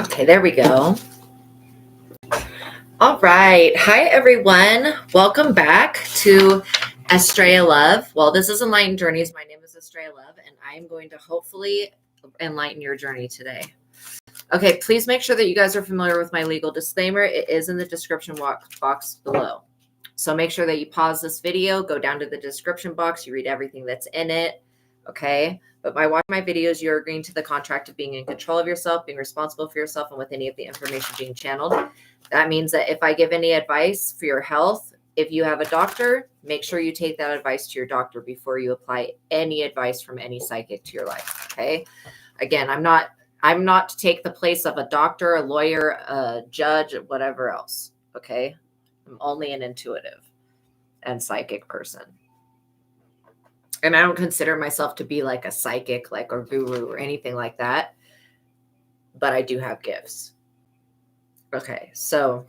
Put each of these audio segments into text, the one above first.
Okay, there we go. All right. Hi, everyone. Welcome back to Astraea Love. Well, this is Enlightened Journeys. My name is Astraea Love, and I am going to hopefully enlighten your journey today. Okay, please make sure that you guys are familiar with my legal disclaimer. It is in the description box below. So make sure that you pause this video, go down to the description box, you read everything that's in it, okay? But by watching my videos, you're agreeing to the contract of being in control of yourself, being responsible for yourself, and with any of the information being channeled. That means that if I give any advice for your health, if you have a doctor, make sure you take that advice to your doctor before you apply any advice from any psychic to your life, okay? Again, I'm not to take the place of a doctor, a lawyer, a judge, whatever else, okay? I'm only an intuitive and psychic person. And I don't consider myself to be like a psychic, like a guru or anything like that. But I do have gifts. Okay, so,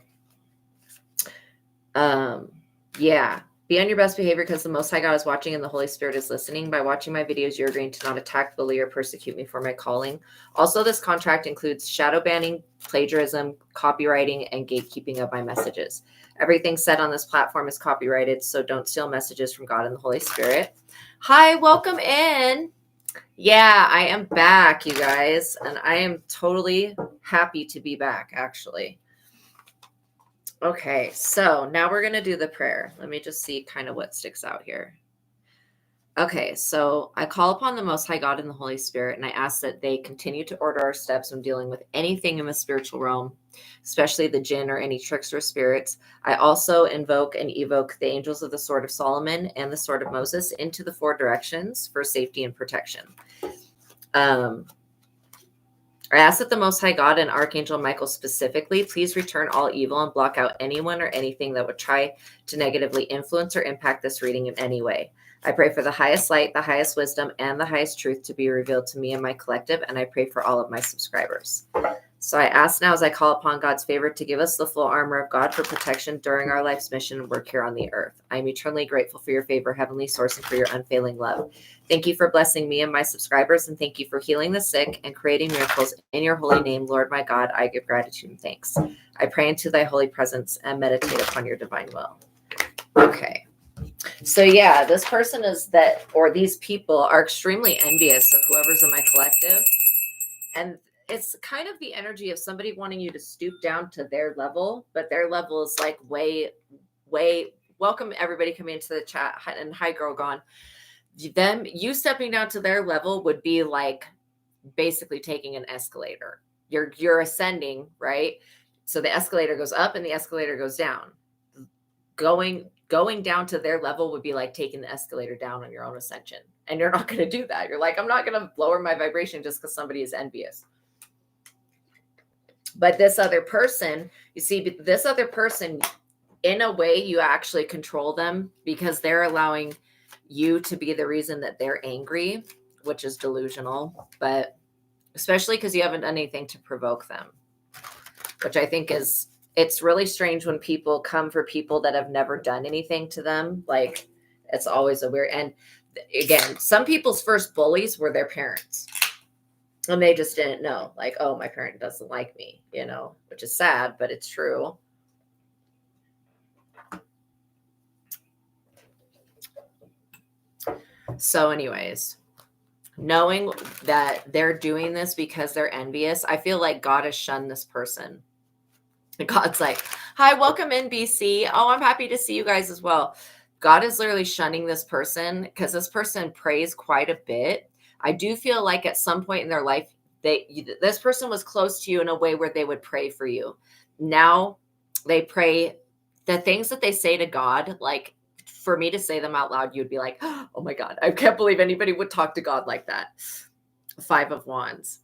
yeah. Be on your best behavior because the Most High God is watching and the Holy Spirit is listening. By watching my videos, you're agreeing to not attack, bully, or persecute me for my calling. Also, this contract includes shadow banning, plagiarism, copywriting, and gatekeeping of my messages. Everything said on this platform is copyrighted, so don't steal messages from God and the Holy Spirit. Hi, welcome in. Yeah, I am back, you guys, and I am totally happy to be back, actually. Okay, so now we're going to do the prayer. Let me just see kind of what sticks out here. Okay, so I call upon the Most High God and the Holy Spirit, and I ask that they continue to order our steps when dealing with anything in the spiritual realm, especially the jinn or any tricks or spirits. I also invoke and evoke the angels of the Sword of Solomon and the Sword of Moses into the four directions for safety and protection. I ask that the Most High God and Archangel Michael specifically, please return all evil and block out anyone or anything that would try to negatively influence or impact this reading in any way. I pray for the highest light, the highest wisdom, and the highest truth to be revealed to me and my collective, and I pray for all of my subscribers. So I ask now as I call upon God's favor to give us the full armor of God for protection during our life's mission and work here on the earth. I am eternally grateful for your favor, Heavenly Source, and for your unfailing love. Thank you for blessing me and my subscribers, and thank you for healing the sick and creating miracles in your holy name, Lord my God. I give gratitude and thanks. I pray into thy holy presence and meditate upon your divine will. Okay. So yeah, this person is that, or these people are extremely envious of whoever's in my collective. And it's kind of the energy of somebody wanting you to stoop down to their level, but their level is like way, welcome everybody coming into the chat. And hi, girl gone. Them, you stepping down to their level would be like basically taking an escalator. You're ascending, right? So the escalator goes up and the escalator goes down. Going down to their level would be like taking the escalator down on your own ascension. And you're not going to do that. You're like, I'm not going to lower my vibration just because somebody is envious. But this other person, you see, this other person, in a way, you actually control them because they're allowing you to be the reason that they're angry, which is delusional. But especially because you haven't done anything to provoke them, which I think is, it's really strange when people come for people that have never done anything to them. Like, it's always a weird, and again, some people's first bullies were their parents. And they just didn't know, like, oh, my parent doesn't like me, you know, which is sad, but it's true. So anyways, knowing that they're doing this because they're envious, I feel like God has shunned this person. And God's like, hi, welcome in, BC. Oh, I'm happy to see you guys as well. God is literally shunning this person because this person prays quite a bit. I do feel like at some point in their life, this person was close to you in a way where they would pray for you. Now they pray, the things that they say to God, like for me to say them out loud, you'd be like, oh my God, I can't believe anybody would talk to God like that. 5 of Wands.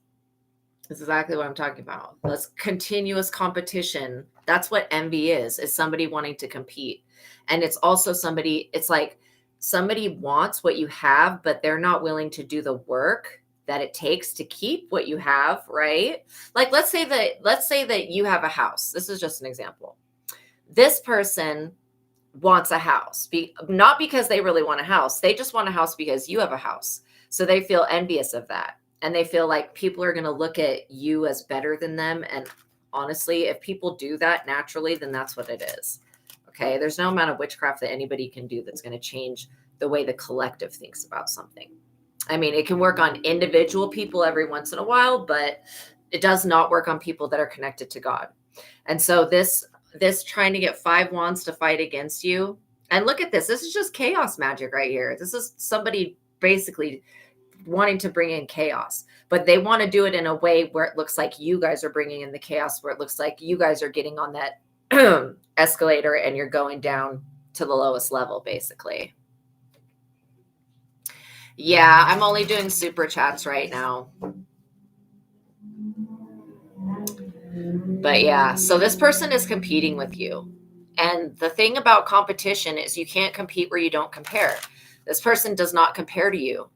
That's exactly what I'm talking about. This continuous competition. That's what envy is somebody wanting to compete. And it's also somebody, it's like somebody wants what you have, but they're not willing to do the work that it takes to keep what you have, right? Like, let's say that you have a house. This is just an example. This person wants a house, not because they really want a house. They just want a house because you have a house. So they feel envious of that. And they feel like people are going to look at you as better than them. And honestly, if people do that naturally, then that's what it is. Okay. There's no amount of witchcraft that anybody can do that's going to change the way the collective thinks about something. I mean, it can work on individual people every once in a while, but it does not work on people that are connected to God. And so this trying to get 5 wands to fight against you. And look at this. This is just chaos magic right here. This is somebody basically wanting to bring in chaos, but they want to do it in a way where it looks like you guys are bringing in the chaos, where it looks like you guys are getting on that escalator and you're going down to the lowest level, basically. Yeah, I'm only doing super chats right now. But yeah, so this person is competing with you. And the thing about competition is you can't compete where you don't compare. This person does not compare to you.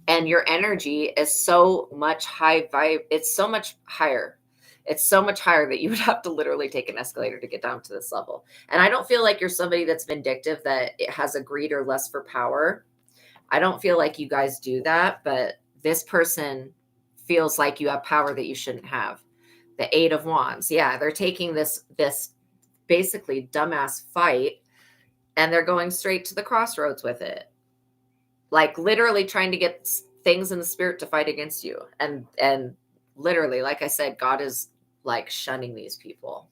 And your energy is so much it's so much higher. It's so much higher that you would have to literally take an escalator to get down to this level. And I don't feel like you're somebody that's vindictive, that it has a greed or lust for power. I don't feel like you guys do that, but this person feels like you have power that you shouldn't have. The 8 of Wands. Yeah, they're taking this basically dumbass fight and they're going straight to the crossroads with it. Like literally trying to get things in the spirit to fight against you. And literally, like I said, God is like shunning these people,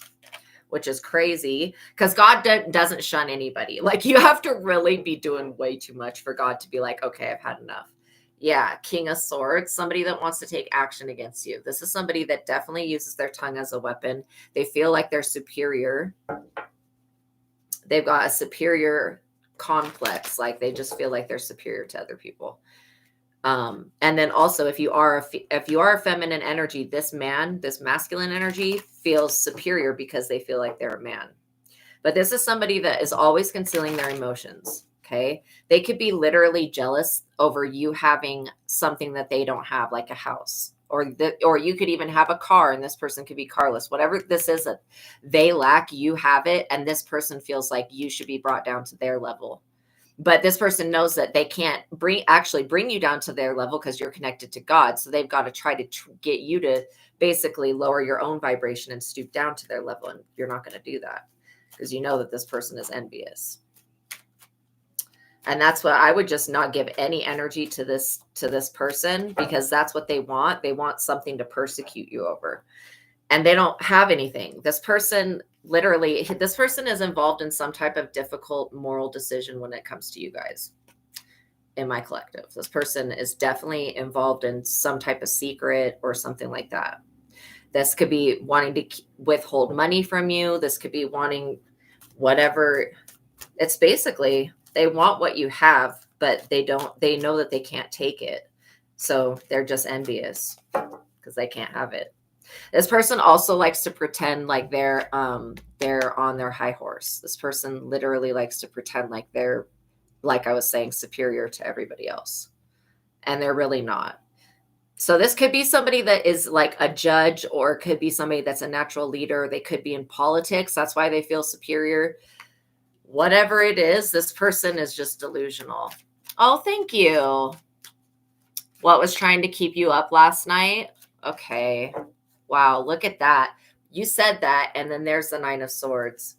which is crazy because God doesn't shun anybody. Like you have to really be doing way too much for God to be like, okay, I've had enough. Yeah, King of Swords, somebody that wants to take action against you. This is somebody that definitely uses their tongue as a weapon. They feel like they're superior. They've got a superior complex. Like they just feel like they're superior to other people. And then also, if you are a feminine energy, this masculine energy feels superior because they feel like they're a man. But this is somebody that is always concealing their emotions. Okay. They could be literally jealous over you having something that they don't have, like a house, or you could even have a car and this person could be carless. Whatever this is that they lack, you have it. And this person feels like you should be brought down to their level. But this person knows that they can't bring you down to their level because you're connected to God. So they've got to try to get you to basically lower your own vibration and stoop down to their level. And you're not going to do that because you know that this person is envious. And that's what I would just not give any energy to this person, because that's what they want. They want something to persecute you over. And they don't have anything. This person is involved in some type of difficult moral decision when it comes to you guys in my collective. This person is definitely involved in some type of secret or something like that. This could be wanting to withhold money from you. This could be wanting whatever. It's basically they want what you have, but they know that they can't take it. So they're just envious because they can't have it. This person also likes to pretend like they're on their high horse. This person literally likes to pretend like they're, like I was saying, superior to everybody else. And they're really not. So this could be somebody that is like a judge, or it could be somebody that's a natural leader. They could be in politics. That's why they feel superior. Whatever it is, this person is just delusional. Oh, thank you. What was trying to keep you up last night? Okay. Wow, look at that. You said that, and then there's the 9 of Swords.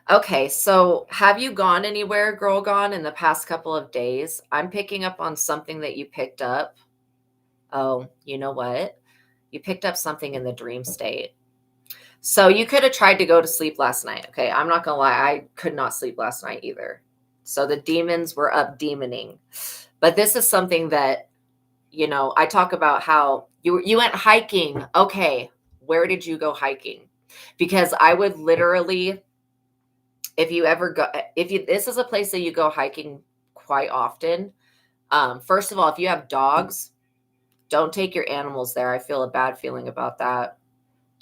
Okay, so have you gone anywhere, Girl Gone, in the past couple of days? I'm picking up on something that you picked up. Oh, you know what? You picked up something in the dream state. So you could have tried to go to sleep last night. Okay, I'm not going to lie. I could not sleep last night either. So the demons were up demoning. But this is something that, I talk about how you went hiking. Okay, where did you go hiking? Because I would literally, this is a place that you go hiking quite often. First of all, if you have dogs, don't take your animals there. I feel a bad feeling about that.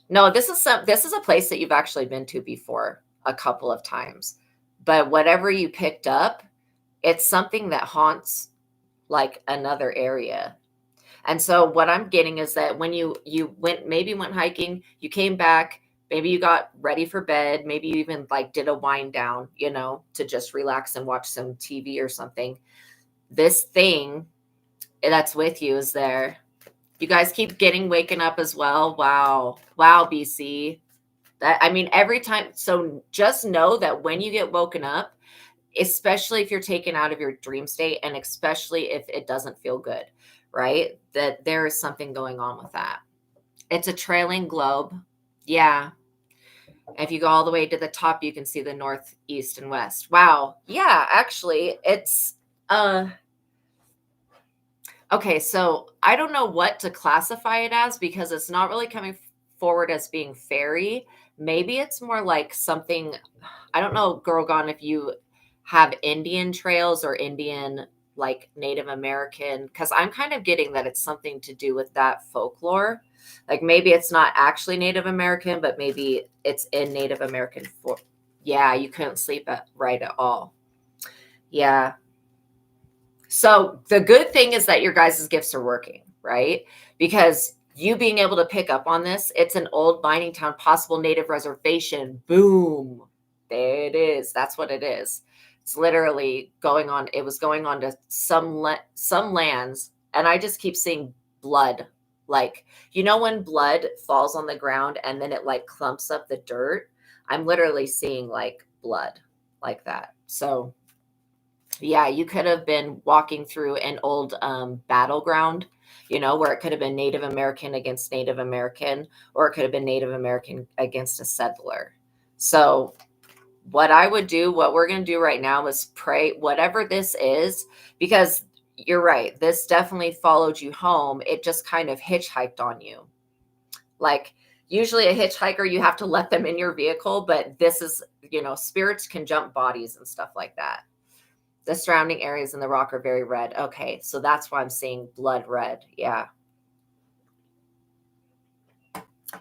No, this is a place that you've actually been to before a couple of times. But whatever you picked up, it's something that haunts like another area. And so what I'm getting is that when you went hiking, you came back, maybe you got ready for bed, maybe you even like did a wind down, to just relax and watch some TV or something. this thing that's with you is there. You guys keep waken up as well. Wow. Wow, BC. I mean, every time. So just know that when you get woken up, especially if you're taken out of your dream state, and especially if it doesn't feel good, right? That there is something going on with that. It's a trailing globe. Yeah. If you go all the way to the top, you can see the north, east, and west. Wow. Yeah, actually, it's okay. So I don't know what to classify it as because it's not really coming forward as being fairy. Maybe it's more like something. I don't know, Girl Gone, if you have Indian trails or Indian, like Native American, because I'm kind of getting that it's something to do with that folklore. Like maybe it's not actually Native American, but maybe it's in Native American. Yeah, you couldn't sleep right at all. Yeah. So the good thing is that your guys' gifts are working, right? Because you being able to pick up on this, it's an old mining town, possible native reservation. Boom. There it is. That's what it is. It's literally going on. It was going on to some lands, and I just keep seeing blood. Like, you know, when blood falls on the ground and then it like clumps up the dirt, I'm literally seeing like blood like that. So yeah, you could have been walking through an old battleground, you know, where it could have been Native American against Native American, or it could have been Native American against a settler. So what I would do, what we're going to do right now is pray, whatever this is, because you're right. This definitely followed you home. It just kind of hitchhiked on you. Like usually a hitchhiker, you have to let them in your vehicle, but this is, you know, spirits can jump bodies and stuff like that. The surrounding areas in the rock are very red. Okay, so that's why I'm seeing blood red. Yeah.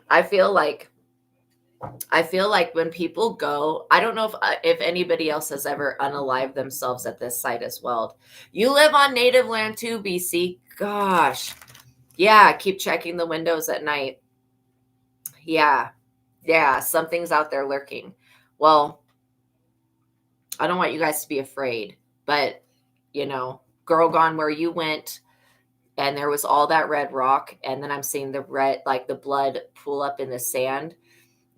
I feel like when people go, I don't know if anybody else has ever unalived themselves at this site as well. You live on native land too, BC. Gosh. Yeah, keep checking the windows at night. Yeah. Yeah, something's out there lurking. Well, I don't want you guys to be afraid, but you know, Girl Gone, where you went, and there was all that red rock, and then I'm seeing the red, like the blood pool up in the sand.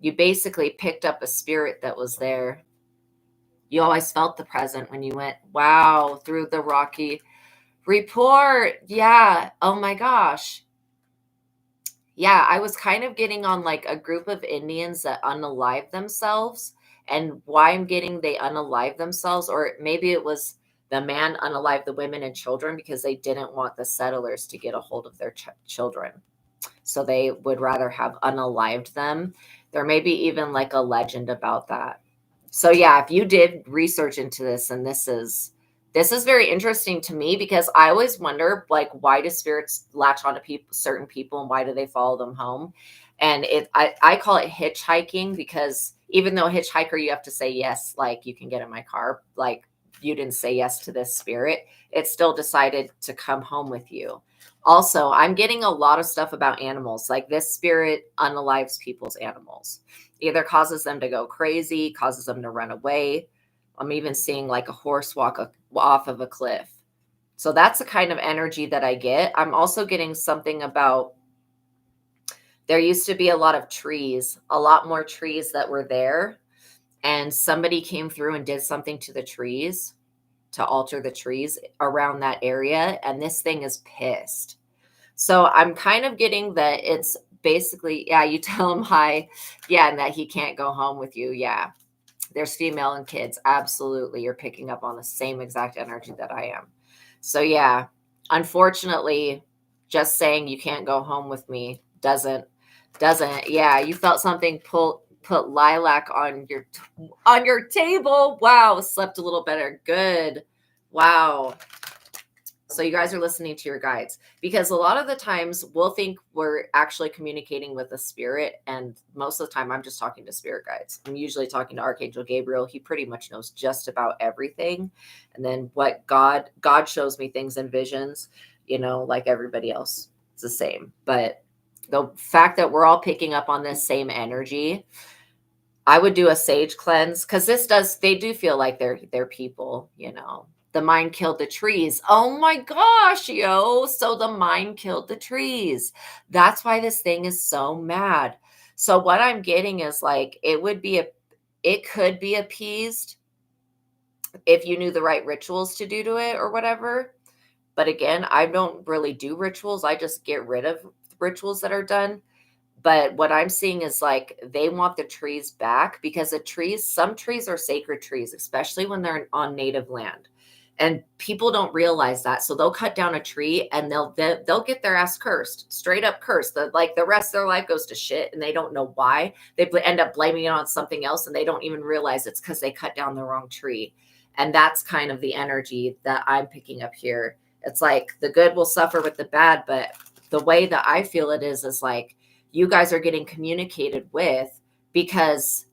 You basically picked up a spirit that was there. You always felt the present when you went, wow, through the rocky report. Yeah. Oh my gosh. Yeah, I was kind of getting on like a group of Indians that unalived themselves. And why I'm getting they unalived themselves, or maybe it was the man unalived the women and children because they didn't want the settlers to get a hold of their children. So they would rather have unalived them. There may be even like a legend about that. So yeah, if you did research into this, and this is very interesting to me because I always wonder, like, why do spirits latch onto certain people, and why do they follow them home? And I call it hitchhiking, because even though a hitchhiker, you have to say yes, like you can get in my car, like you didn't say yes to this spirit, it still decided to come home with you. Also, I'm getting a lot of stuff about animals. Like this spirit unalives people's animals, either causes them to go crazy, causes them to run away. I'm even seeing like a horse walk off of a cliff. So that's the kind of energy that I get. I'm also getting something about, there used to be a lot of trees, a lot more trees that were there. And somebody came through and did something to the trees, to alter the trees around that area. And this thing is pissed. So I'm kind of getting that it's basically, yeah, you tell him hi. Yeah, and that he can't go home with you. Yeah. There's female and kids. Absolutely. You're picking up on the same exact energy that I am. So yeah, unfortunately, just saying you can't go home with me doesn't, yeah, you felt something put lilac on your table. Wow, slept a little better. Good. Wow. So you guys are listening to your guides, because a lot of the times we'll think we're actually communicating with a spirit. And most of the time I'm just talking to spirit guides. I'm usually talking to Archangel Gabriel. He pretty much knows just about everything. And then what God shows me things in visions, you know, like everybody else. It's the same. But the fact that we're all picking up on this same energy, I would do a sage cleanse, because they do feel like they're people, you know. The mine killed the trees. Oh my gosh, yo. So the mine killed the trees. That's why this thing is so mad. So what I'm getting is like it could be appeased if you knew the right rituals to do to it or whatever. But again, I don't really do rituals. I just get rid of rituals that are done. But what I'm seeing is like they want the trees back because some trees are sacred trees, especially when they're on native land. And people don't realize that. So they'll cut down a tree and they'll get their ass cursed, straight up cursed. Like the rest of their life goes to shit and they don't know why. They end up blaming it on something else and they don't even realize it's because they cut down the wrong tree. And that's kind of the energy that I'm picking up here. It's like the good will suffer with the bad, but the way that I feel it is like you guys are getting communicated with because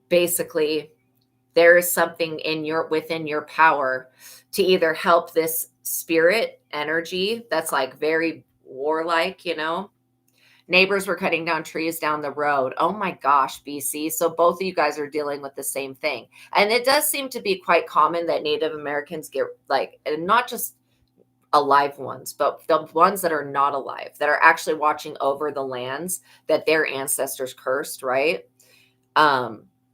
basically there is something within your power to either help this spirit energy that's like very warlike, Neighbors were cutting down trees down the road. Oh my gosh, BC. So both of you guys are dealing with the same thing. And it does seem to be quite common that Native Americans get like, and not just alive ones, but the ones that are not alive, that are actually watching over the lands that their ancestors cursed, right?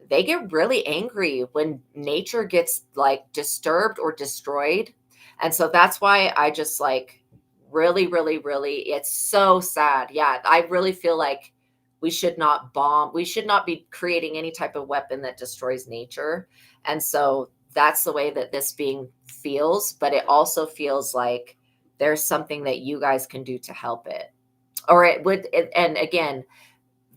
They get really angry when nature gets like disturbed or destroyed. And so that's why I just like really, really, really, it's so sad. Yeah, I really feel like we should not bomb. We should not be creating any type of weapon that destroys nature. And so that's the way that this being feels, but it also feels like there's something that you guys can do to help it. Or it would, and again,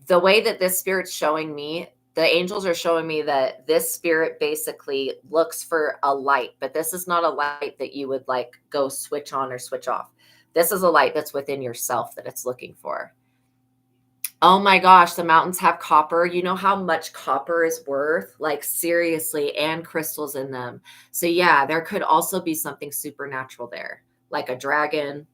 the way that this spirit's showing me, the angels are showing me that this spirit basically looks for a light, but this is not a light that you would like go switch on or switch off. This is a light that's within yourself that it's looking for. Oh my gosh, the mountains have copper. You know how much copper is worth? Like seriously, and crystals in them. So yeah, there could also be something supernatural there, like a dragon,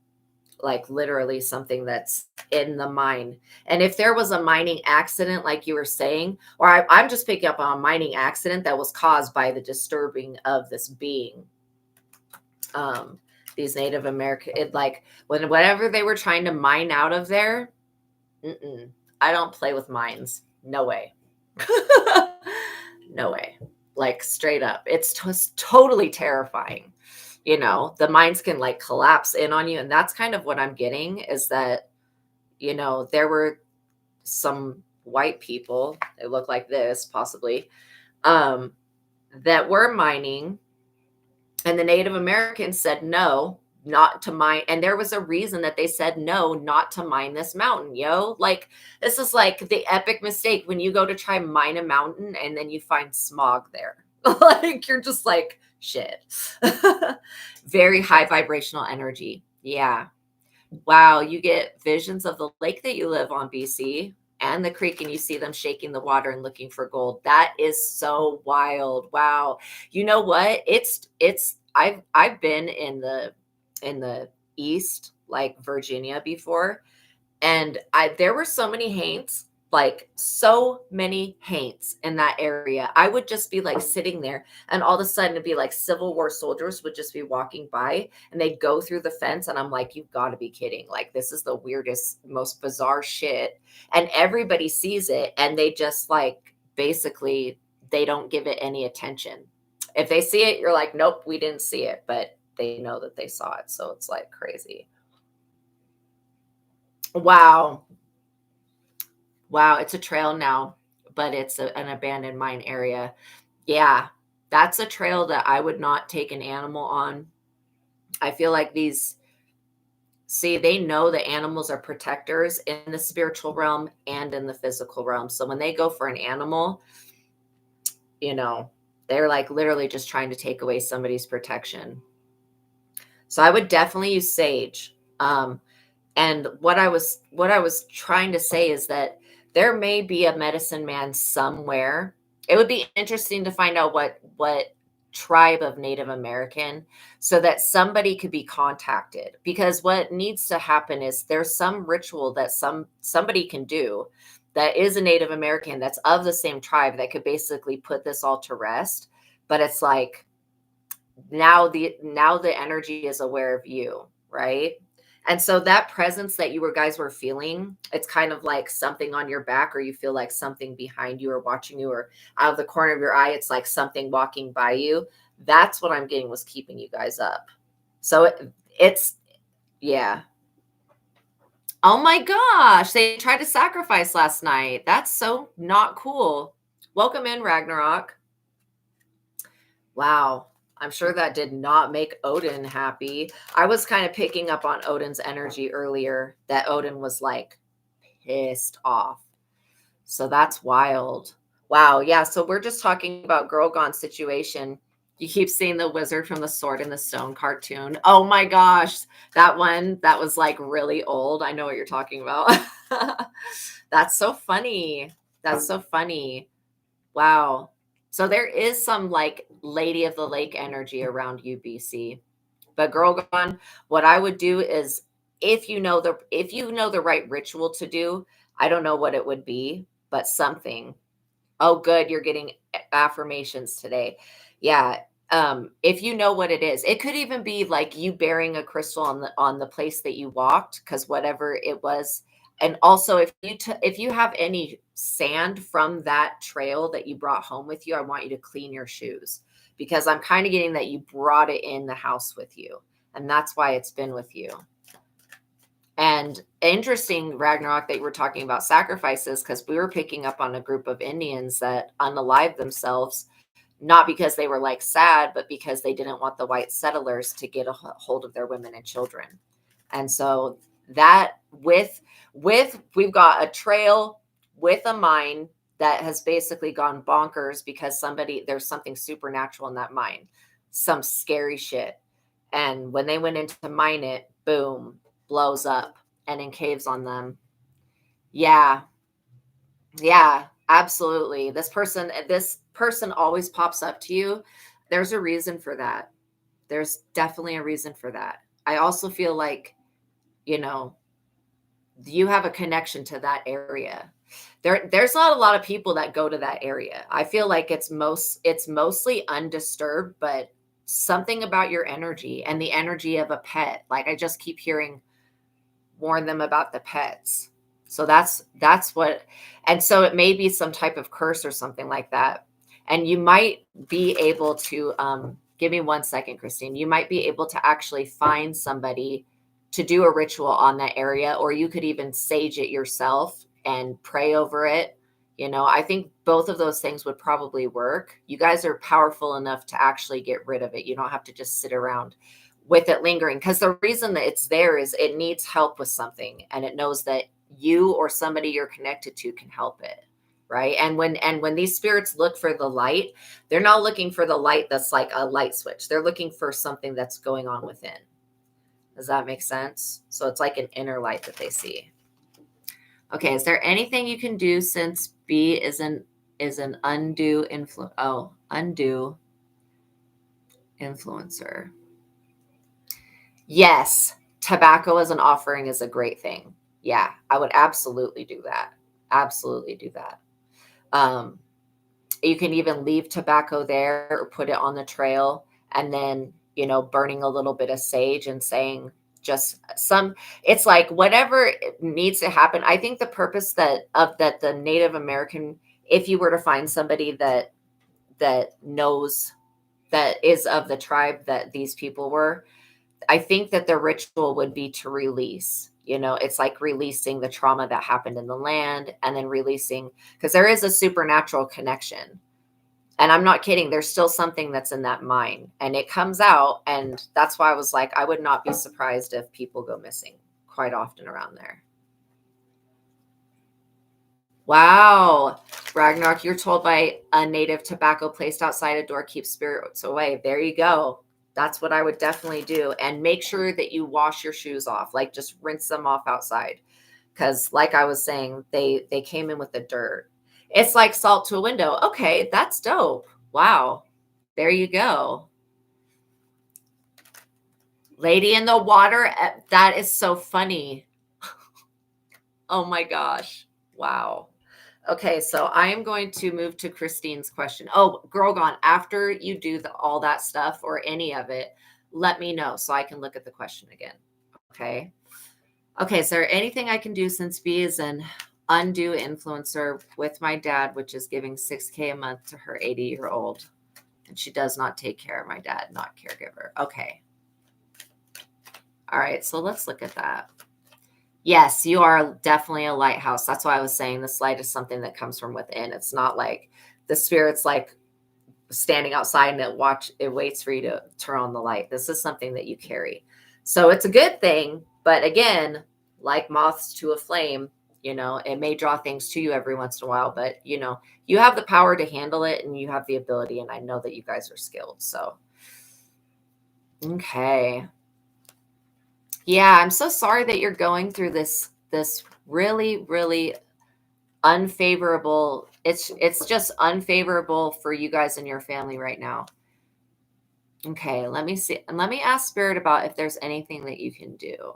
like literally something that's in the mine. And if there was a mining accident, like you were saying, or I'm just picking up on a mining accident that was caused by the disturbing of this being, these Native American, like whatever they were trying to mine out of there, I don't play with mines. No way. No way. Like straight up. It's totally terrifying. The mines can like collapse in on you. And that's kind of what I'm getting is that, there were some white people, they look like this possibly, that were mining. And the Native Americans said no, not to mine. And there was a reason that they said no, not to mine this mountain, yo. Like, this is like the epic mistake when you go to try mine a mountain and then you find smog there. Like, you're just like, shit. Very high vibrational energy. Yeah. Wow. You get visions of the lake that you live on, BC, and the creek, and you see them shaking the water and looking for gold. That is so wild. Wow. You know what? I've been in the east, like Virginia before, and there were so many haints, like so many haints in that area. I would just be like sitting there, and all of a sudden it'd be like Civil War soldiers would just be walking by and they'd go through the fence. And I'm like, you've got to be kidding. Like, this is the weirdest, most bizarre shit. And everybody sees it and they just like basically they don't give it any attention. If they see it, you're like, nope, we didn't see it, but they know that they saw it. So it's like crazy. Wow. Wow, it's a trail now, but it's an abandoned mine area. Yeah, that's a trail that I would not take an animal on. I feel like they know that animals are protectors in the spiritual realm and in the physical realm. So when they go for an animal, they're like literally just trying to take away somebody's protection. So I would definitely use sage. And what I was trying to say is that there may be a medicine man somewhere. It would be interesting to find out what tribe of Native American, so that somebody could be contacted, because what needs to happen is there's some ritual that somebody can do that is a Native American that's of the same tribe that could basically put this all to rest. But it's like now the energy is aware of you, right? And so that presence that guys were feeling, it's kind of like something on your back, or you feel like something behind you or watching you, or out of the corner of your eye, it's like something walking by you. That's what I'm getting was keeping you guys up. So it's, yeah. Oh my gosh, they tried to sacrifice last night. That's so not cool. Welcome in, Ragnarok. Wow. I'm sure that did not make Odin happy. I was kind of picking up on Odin's energy earlier, that Odin was like pissed off. So that's wild. Wow. Yeah. So we're just talking about Girl Gone situation. You keep seeing the wizard from the Sword in the Stone cartoon. Oh my gosh. That one that was like really old. I know what you're talking about. That's so funny. That's so funny. Wow. So there is some like Lady of the Lake energy around you, BC. But Girl Gone, what I would do is, if you know the right ritual to do, I don't know what it would be, but something. Oh, good, you're getting affirmations today. Yeah. If you know what it is, it could even be like you bearing a crystal on the place that you walked, because whatever it was. And also, if you have any sand from that trail that you brought home with you, I want you to clean your shoes, because I'm kind of getting that you brought it in the house with you, and that's why it's been with you. And interesting, Ragnarok, that you were talking about sacrifices, because we were picking up on a group of Indians that unalived themselves, not because they were like sad, but because they didn't want the white settlers to get a hold of their women and children. And so that we've got a trail with a mine that has basically gone bonkers because there's something supernatural in that mine, some scary shit. And when they went in to mine it, boom, blows up and encaves on them. Yeah. Yeah, absolutely. This person always pops up to you. There's a reason for that. There's definitely a reason for that. I also feel like, you know, you have a connection to that area. There's not a lot of people that go to that area. I feel like it's mostly undisturbed, but something about your energy and the energy of a pet. Like, I just keep hearing, warn them about the pets. So that's what, and so it may be some type of curse or something like that. And you might be able to, give me 1 second, Christine. You might be able to actually find somebody to do a ritual on that area, or you could even sage it yourself and pray over it. I think both of those things would probably work. You guys are powerful enough to actually get rid of it. You don't have to just sit around with it lingering, because the reason that it's there is it needs help with something, and it knows that you or somebody you're connected to can help it, right? And when these spirits look for the light, they're not looking for the light that's like a light switch. They're looking for something that's going on within. Does that make sense? So it's like an inner light that they see. Okay, is there anything you can do, since B is an undue undue influencer? Yes, tobacco as an offering is a great thing. Yeah, I would absolutely do that. Absolutely do that. You can even leave tobacco there or put it on the trail, and then, burning a little bit of sage and saying just it's like whatever needs to happen. I think the purpose that the Native American, if you were to find somebody that knows, that is of the tribe that these people were, I think that the ritual would be to release. It's like releasing the trauma that happened in the land, and then releasing, because there is a supernatural connection. And I'm not kidding. There's still something that's in that mine, and it comes out. And that's why I was like, I would not be surprised if people go missing quite often around there. Wow. Ragnarok, you're told by a native, tobacco placed outside a door keeps spirits away. There you go. That's what I would definitely do. And make sure that you wash your shoes off. Like, just rinse them off outside. Because like I was saying, they came in with the dirt. It's like salt to a window. Okay, that's dope. Wow. There you go. Lady in the water. That is so funny. Oh my gosh. Wow. Okay, so I am going to move to Christine's question. Oh, girl gone, after you do all that stuff or any of it, let me know so I can look at the question again. Okay. Okay, is there anything I can do since B is an undue influencer with my dad, which is giving $6K a month to her 80-year-old, and she does not take care of my dad, not caregiver. Okay. All right, so let's look at that. Yes, you are definitely a lighthouse. That's why I was saying this light is something that comes from within. It's not like the spirit's like standing outside and it waits for you to turn on the light. This is something that you carry. So it's a good thing, but again, like moths to a flame, it may draw things to you every once in a while, but you have the power to handle it and you have the ability, and I know that you guys are skilled. So okay. Yeah, I'm so sorry that you're going through this really, really unfavorable. It's just unfavorable for you guys and your family right now. Okay, let me see. And let me ask Spirit about if there's anything that you can do.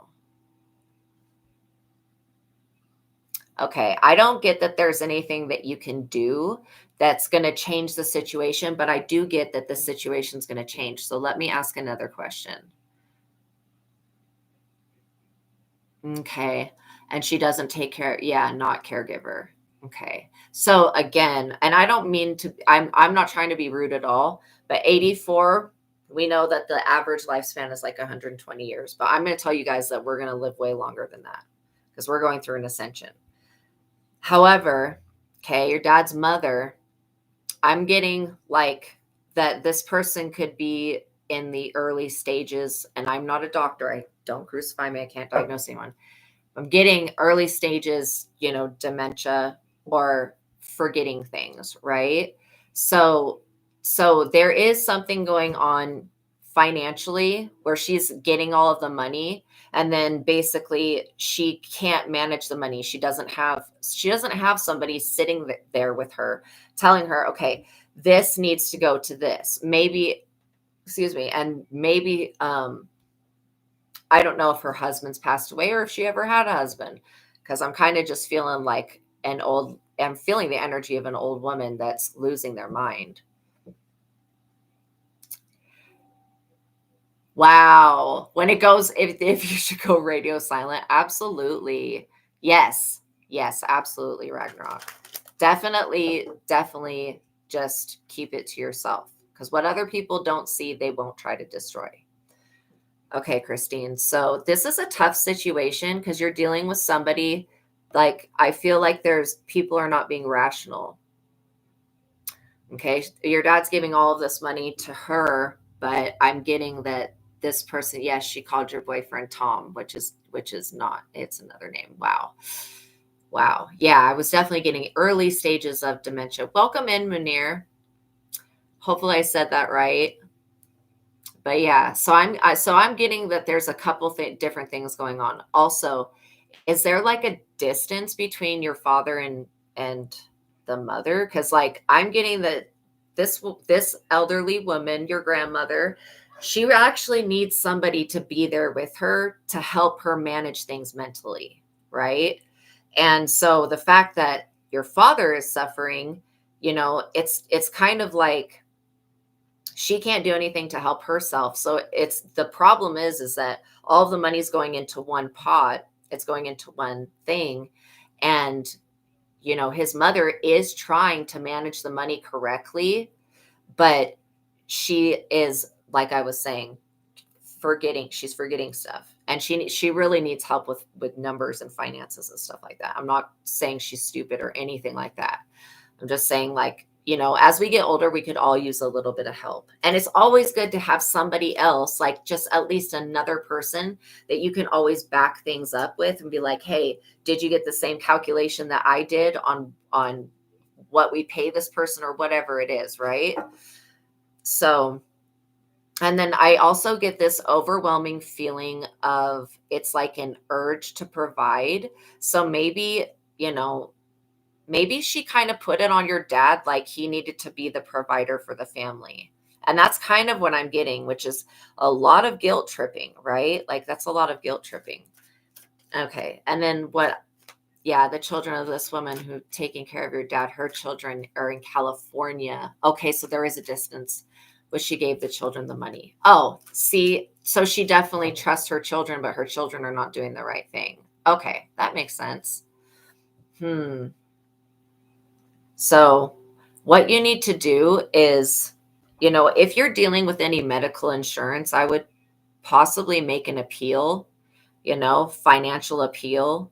Okay, I don't get that there's anything that you can do that's going to change the situation, but I do get that the situation's going to change. So let me ask another question. Okay. And she doesn't take care. Yeah, not caregiver. Okay. So again, and I don't mean to, I'm not trying to be rude at all, but 84, we know that the average lifespan is like 120 years, but I'm going to tell you guys that we're going to live way longer than that because we're going through an ascension. However, okay, your dad's mother, I'm getting like that this person could be in the early stages, and I'm not a doctor. I don't crucify me. I can't diagnose anyone. I'm getting early stages, dementia or forgetting things, right? So there is something going on financially where she's getting all of the money, and then basically she can't manage the money. She doesn't have somebody sitting there with her telling her, okay, this needs to go to this. Maybe, excuse me, and maybe I don't know if her husband's passed away or if she ever had a husband, because I'm kind of just feeling like I'm feeling the energy of an old woman that's losing their mind. Wow. When it goes, if you should go radio silent, absolutely. Yes. Yes, absolutely, Ragnarok. Definitely just keep it to yourself, because what other people don't see, they won't try to destroy. Okay, Christine. So this is a tough situation because you're dealing with somebody, like, I feel like people are not being rational. Okay. Your dad's giving all of this money to her, but I'm getting that this person, yes, she called your boyfriend Tom, which is not, it's another name. Wow. Wow. Yeah, I was definitely getting early stages of dementia. Welcome in, Munir. Hopefully I said that right. But yeah, so I'm getting that there's a couple different things going on. Also, is there like a distance between your father and the mother? Because like I'm getting that this elderly woman, your grandmother, she actually needs somebody to be there with her to help her manage things mentally, right? And so the fact that your father is suffering, it's kind of like she can't do anything to help herself. So it's the problem is that all of the money's going into one pot. It's going into one thing. And, his mother is trying to manage the money correctly, but she is, like I was saying, she's forgetting stuff. And she really needs help with numbers and finances and stuff like that. I'm not saying she's stupid or anything like that. I'm just saying, like, as we get older, we could all use a little bit of help. And it's always good to have somebody else, like just at least another person that you can always back things up with and be like, hey, did you get the same calculation that I did on what we pay this person or whatever it is, right? So, and then I also get this overwhelming feeling of it's like an urge to provide. So maybe she kind of put it on your dad, like he needed to be the provider for the family. And that's kind of what I'm getting, which is a lot of guilt tripping, right? Like that's a lot of guilt tripping. Okay. And then Yeah, the children of this woman who taking care of your dad, her children are in California. Okay, so there is a distance, but she gave the children the money. Oh, see, so she definitely trusts her children, but her children are not doing the right thing. Okay, that makes sense. So what you need to do is, if you're dealing with any medical insurance, I would possibly make an appeal, financial appeal.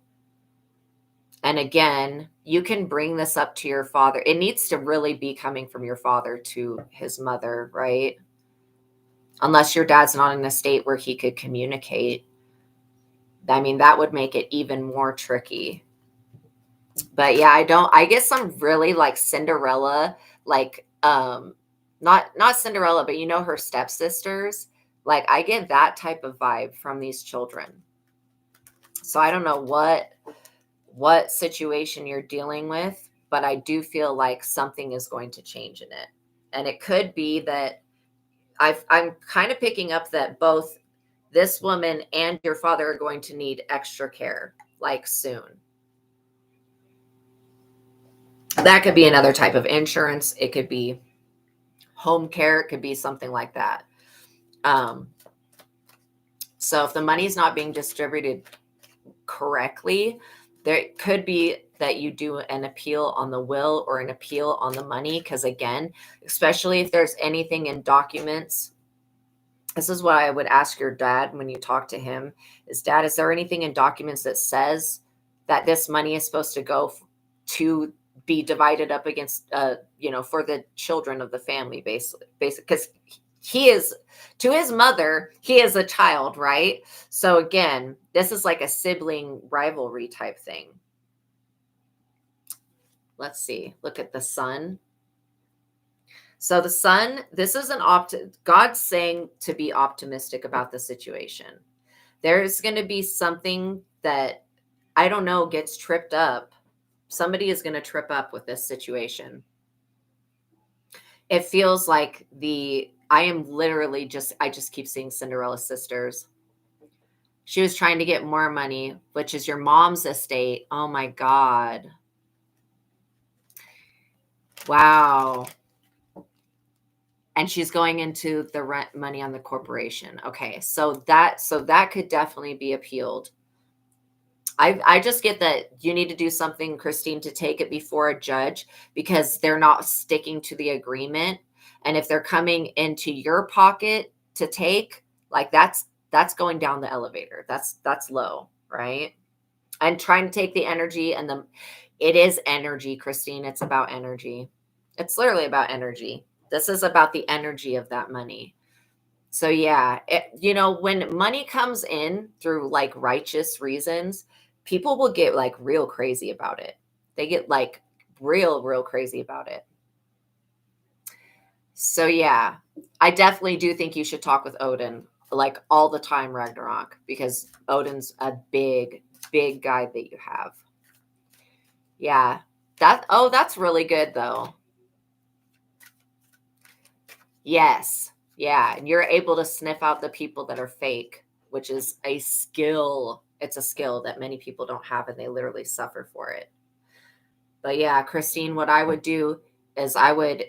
And again, you can bring this up to your father. It needs to really be coming from your father to his mother, right? Unless your dad's not in a state where he could communicate. I mean, that would make it even more tricky. But yeah, I get some really like Cinderella, like not Cinderella, but her stepsisters. Like I get that type of vibe from these children. So I don't know what situation you're dealing with, but I do feel like something is going to change in it. And it could be that I'm kind of picking up that both this woman and your father are going to need extra care, like soon. That could be another type of insurance. It could be home care. It could be something like that. So if the money's not being distributed correctly, there could be that you do an appeal on the will or an appeal on the money. Because again, especially if there's anything in documents, this is what I would ask your dad when you talk to him is, Dad, is there anything in documents that says that this money is supposed to go to be divided up against, for the children of the family, basically, because he is, to his mother, he is a child, right? So again, this is like a sibling rivalry type thing. Let's see. Look at the sun. So the sun, this is God's saying to be optimistic about the situation. There's going to be something that, I don't know, gets tripped up. Somebody is going to trip up with this situation. It feels like I just keep seeing Cinderella sisters. She was trying to get more money, which is your mom's estate. Oh my God. Wow. And she's going into the rent money on the corporation. Okay. So that could definitely be appealed. I just get that you need to do something, Christine, to take it before a judge because they're not sticking to the agreement. And if they're coming into your pocket to take, like that's going down the elevator. That's low, right? And trying to take the energy it is energy, Christine. It's about energy. It's literally about energy. This is about the energy of that money. So yeah, when money comes in through like righteous reasons, people will get like real crazy about it. They get like real crazy about it. So yeah, I definitely do think you should talk with Odin like all the time, Ragnarok, because Odin's a big guide that you have. Yeah. That's really good though. Yes. Yeah. And you're able to sniff out the people that are fake, which is a skill. It's a skill that many people don't have and they literally suffer for it. But yeah, Christine, what I would do is I would,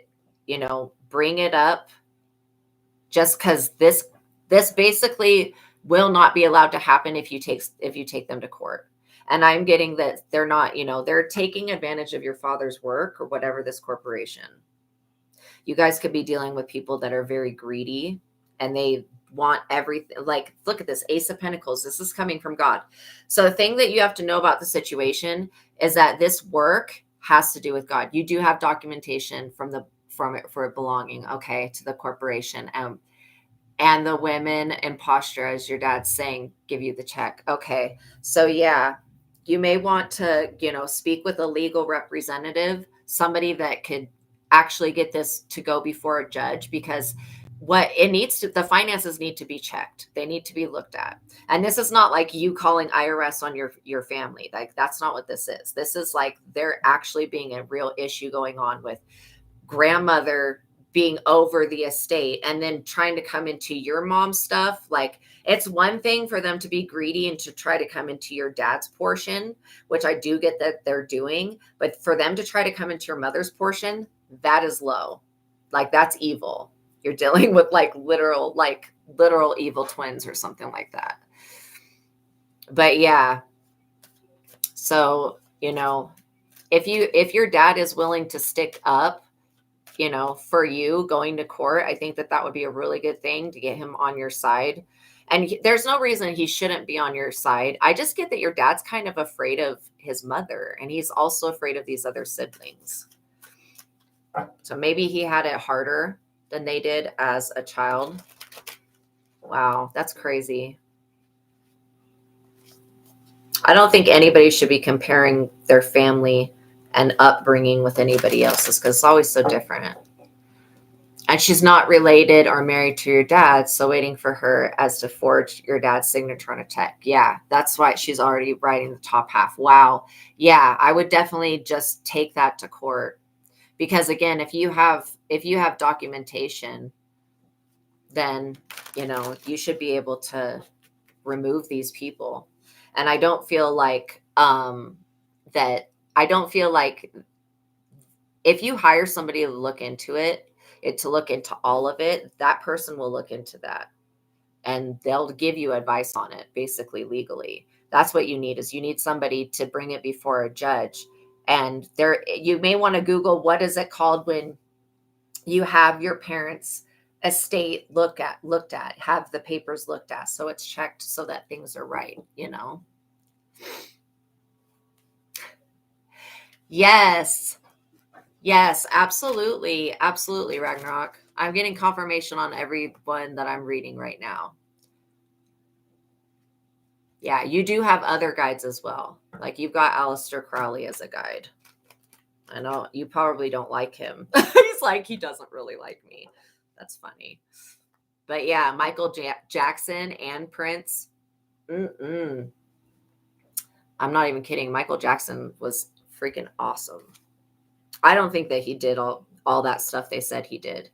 bring it up just because this basically will not be allowed to happen if you take them to court. And I'm getting that they're not, they're taking advantage of your father's work or whatever, this corporation. You guys could be dealing with people that are very greedy and they want everything. Like, look at this Ace of Pentacles. This is coming from God. So the thing that you have to know about the situation is that this work has to do with God. You do have documentation for it belonging, okay, to the corporation. And the women in posture, as your dad's saying, give you the check. Okay. So yeah, you may want to, speak with a legal representative, somebody that could actually get this to go before a judge, because the finances need to be checked. They need to be looked at. And this is not like you calling IRS on your family. Like that's not what this is. This is like there actually being a real issue going on with grandmother being over the estate and then trying to come into your mom's stuff. Like, it's one thing for them to be greedy and to try to come into your dad's portion, which I do get that they're doing, but for them to try to come into your mother's portion, that is low. Like, that's evil. You're dealing with literal evil twins or something like that. But yeah, so, if your dad is willing to stick up, for you going to court, I think that would be a really good thing to get him on your side. And there's no reason he shouldn't be on your side. I just get that your dad's kind of afraid of his mother, and he's also afraid of these other siblings. So maybe he had it harder than they did as a child. Wow, that's crazy. I don't think anybody should be comparing their family and upbringing with anybody else's, because it's always so different. And she's not related or married to your dad, so waiting for her as to forge your dad's signature on a check. Yeah, that's why she's already writing the top half. Wow. Yeah, I would definitely just take that to court, because again, if you have documentation, then you should be able to remove these people. And I don't feel like if you hire somebody to look into to look into all of it, that person will look into that and they'll give you advice on it, basically legally. That's what you need, is you need somebody to bring it before a judge. And you may want to Google, what is it called when you have your parents' estate looked at, have the papers looked at, so it's checked so that things are right, Yes, absolutely, Ragnarok. I'm getting confirmation on every one that I'm reading right now. Yeah, you do have other guides as well. Like, you've got Aleister Crowley as a guide. I know you probably don't like him. He's like, he doesn't really like me. That's funny. But yeah, Michael Jackson and Prince. I'm not even kidding. Michael Jackson was freaking awesome. I don't think that he did all that stuff they said he did.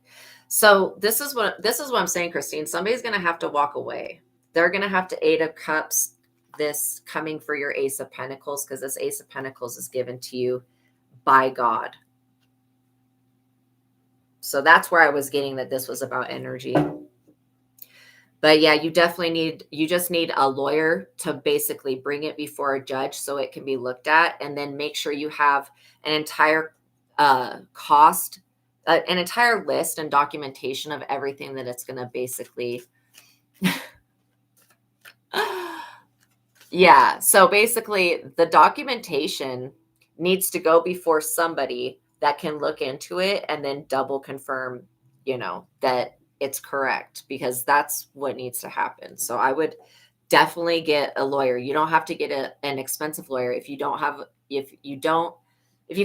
So this is what I'm saying, Christine. Somebody's going to have to walk away. They're going to have to Eight of Cups, this coming for your Ace of Pentacles, because this Ace of Pentacles is given to you by God. So that's where I was getting that this was about energy. But yeah, you just need a lawyer to basically bring it before a judge so it can be looked at, and then make sure you have an entire cost, an entire list and documentation of everything that it's going to basically. Yeah. So basically the documentation needs to go before somebody that can look into it and then double confirm, that it's correct, because that's what needs to happen. So I would definitely get a lawyer. You don't have to get an expensive lawyer. If you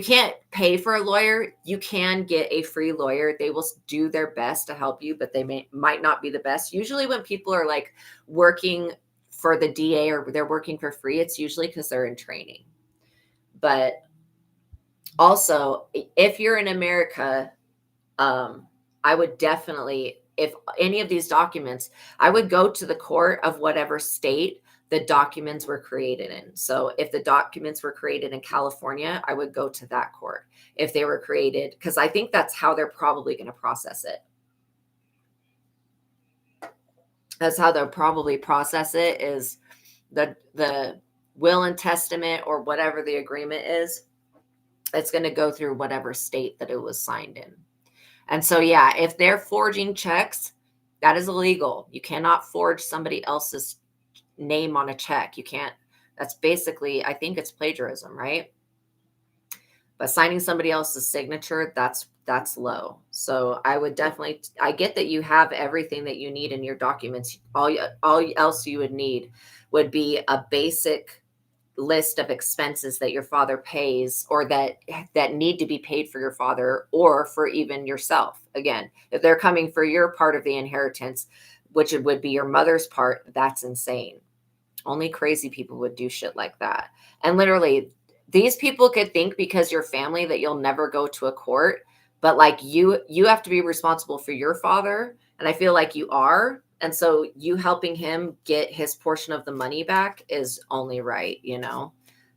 can't pay for a lawyer, you can get a free lawyer. They will do their best to help you, but they might not be the best. Usually when people are like working for the DA or they're working for free, it's usually because they're in training. But also, if you're in America, I would definitely, if any of these documents, I would go to the court of whatever state the documents were created in. So if the documents were created in California, I would go to that court. If they were created, because I think that's how they're probably going to process it. That's how they'll probably process it, is the will and testament or whatever the agreement is. It's going to go through whatever state that it was signed in. And so, yeah, if they're forging checks, that is illegal. You cannot forge somebody else's name on a check. You can't. That's basically, I think it's plagiarism, right? But signing somebody else's signature, that's low. So I would definitely, I get that you have everything that you need in your documents. All else you would need would be a basic list of expenses that your father pays, or that need to be paid for your father or for even yourself. Again, if they're coming for your part of the inheritance, which would be your mother's part, that's insane. Only crazy people would do shit like that. And literally, these people could think because you're family that you'll never go to a court, but like you have to be responsible for your father, and I feel like you are. And so you helping him get his portion of the money back is only right, you know.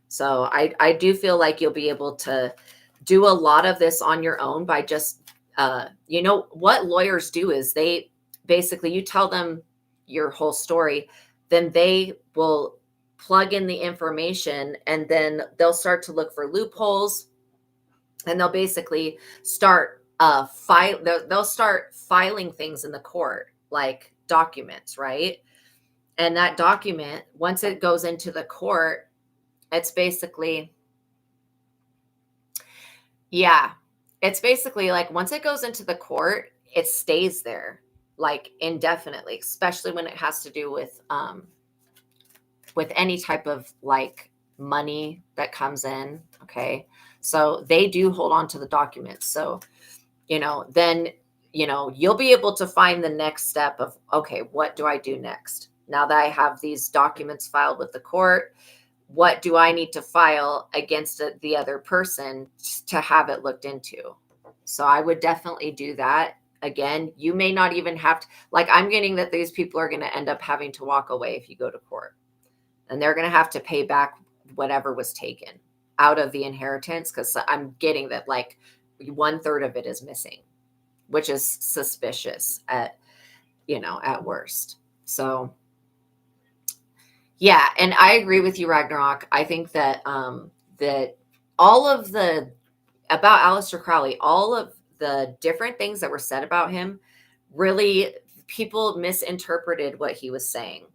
So I do feel like you'll be able to do a lot of this on your own by just you know what lawyers do is they basically, you tell them your whole story, then they will plug in the information, and then they'll start to look for loopholes, and they'll basically start they'll start filing things in the court, like documents, right? And that document, once it goes into the court, it's basically, yeah, it's basically like once it goes into the court, it stays there like indefinitely, especially when it has to do with any type of like money that comes in. Okay. So they do hold on to the documents. So, you know, then, you know, you'll be able to find the next step of, okay, what do I do next? Now that I have these documents filed with the court, what do I need to file against the other person to have it looked into? So I would definitely do that. Again, you may not even have to, like, I'm getting that these people are going to end up having to walk away if you go to court, and they're going to have to pay back whatever was taken out of the inheritance, because I'm getting that like 1/3 of it is missing, which is suspicious at, you know, at worst. So yeah, and I agree with you, Ragnarok. I think that that all of the about Aleister Crowley, all of the different things that were said about him, really people misinterpreted what he was saying.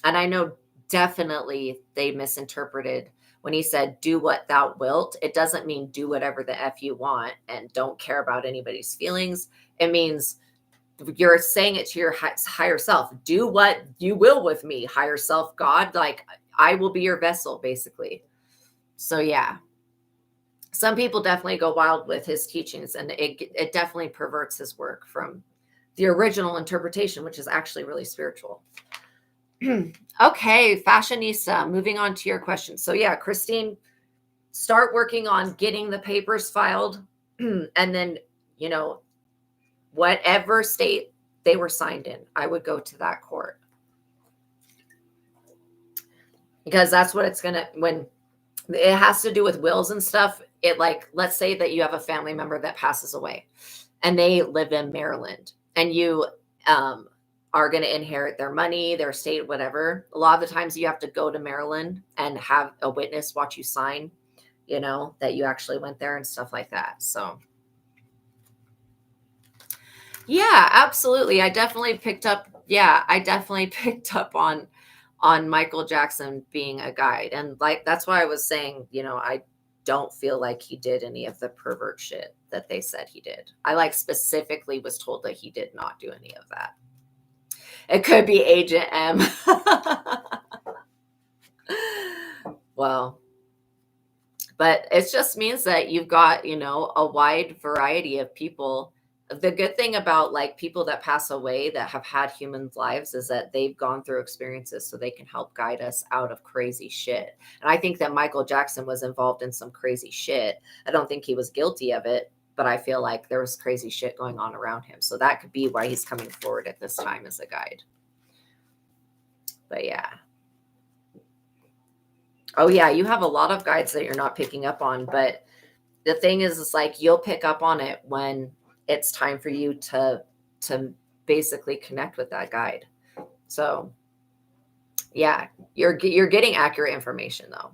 And I know definitely they misinterpreted when he said, "Do what thou wilt." It doesn't mean do whatever the F you want and don't care about anybody's feelings. It means you're saying it to your higher self. Do what you will with me, higher self, God. Like, I will be your vessel, basically. So, yeah. Some people definitely go wild with his teachings, and it definitely perverts his work from the original interpretation, which is actually really spiritual. Okay, fashionista, moving on to your question. So yeah, Christine, start working on getting the papers filed, and then, you know, whatever state they were signed in, I would go to that court, because that's what it's gonna, when it has to do with wills and stuff. It, like, let's say that you have a family member that passes away and they live in Maryland, and you are going to inherit their money, their estate, whatever. A lot of the times you have to go to Maryland and have a witness watch you sign, you know, that you actually went there and stuff like that. So yeah, absolutely. I definitely picked up. Yeah, I definitely picked up on Michael Jackson being a guide. And like, that's why I was saying, you know, I don't feel like he did any of the pervert shit that they said he did. I like specifically was told that he did not do any of that. It could be Agent M. Well, but it just means that you've got, you know, a wide variety of people. The good thing about like people that pass away that have had human lives is that they've gone through experiences, so they can help guide us out of crazy shit. And I think that Michael Jackson was involved in some crazy shit. I don't think he was guilty of it, but I feel like there was crazy shit going on around him. So that could be why he's coming forward at this time as a guide. But yeah. Oh yeah, you have a lot of guides that you're not picking up on, but the thing is like you'll pick up on it when it's time for you to basically connect with that guide. So yeah, you're getting accurate information though.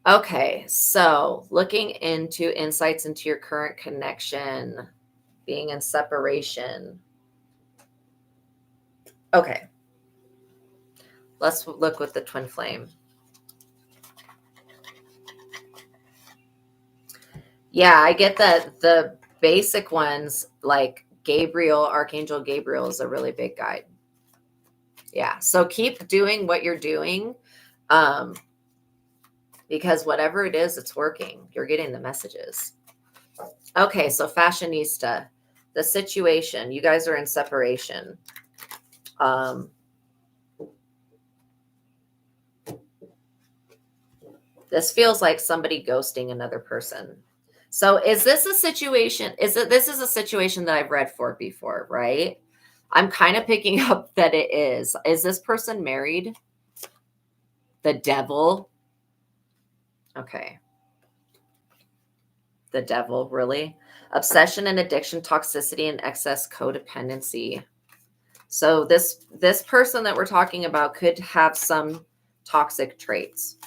Okay, so looking into insights into your current connection, being in separation. Okay, let's look with the twin flame. Yeah, I get that the basic ones like Gabriel, Archangel Gabriel is a really big guide. Yeah, so keep doing what you're doing, because whatever it is, it's working. You're getting the messages. Okay, so fashionista, the situation, you guys are in separation. This feels like somebody ghosting another person. So is this a situation? This is a situation that I've read for before, right? I'm kind of picking up that it is. Is this person married? The devil. Okay. The devil, really? Obsession and addiction, toxicity and excess codependency. So this person that we're talking about could have some toxic traits.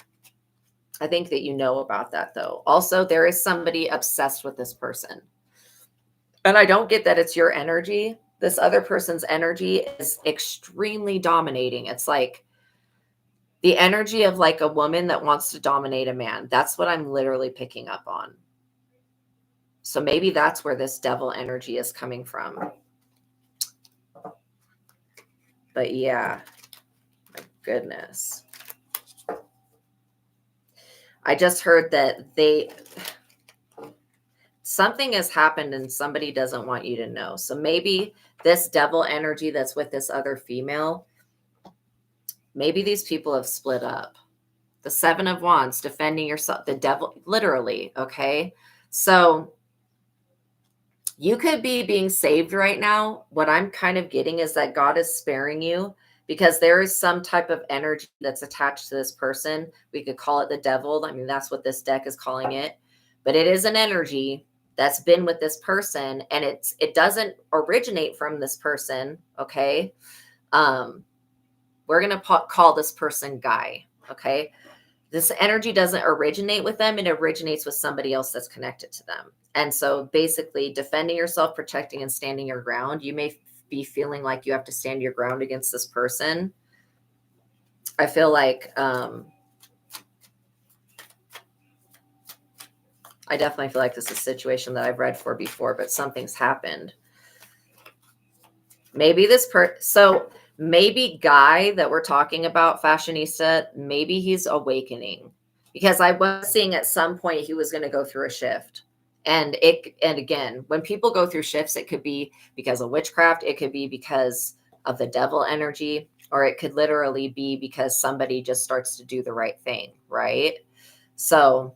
I think that you know about that though. Also, there is somebody obsessed with this person. And I don't get that it's your energy. This other person's energy is extremely dominating. It's like the energy of like a woman that wants to dominate a man. That's what I'm literally picking up on. So maybe that's where this devil energy is coming from. But yeah, my goodness. I just heard that something has happened and somebody doesn't want you to know. So maybe this devil energy that's with this other female, maybe these people have split up. The 7 of Wands, defending yourself, the devil, literally, okay? So you could be being saved right now. What I'm kind of getting is that God is sparing you because there is some type of energy that's attached to this person. We could call it the devil. I mean, that's what this deck is calling it. But it is an energy that's been with this person, and it doesn't originate from this person, okay? We're going to call this person Guy, okay? This energy doesn't originate with them. It originates with somebody else that's connected to them. And so basically defending yourself, protecting and standing your ground. You may be feeling like you have to stand your ground against this person. I feel like I definitely feel like this is a situation that I've read for before, but something's happened. Maybe so maybe Guy that we're talking about, fashionista, maybe he's awakening, because I was seeing at some point he was going to go through a shift. And again, when people go through shifts, it could be because of witchcraft, it could be because of the devil energy, or it could literally be because somebody just starts to do the right thing, right? So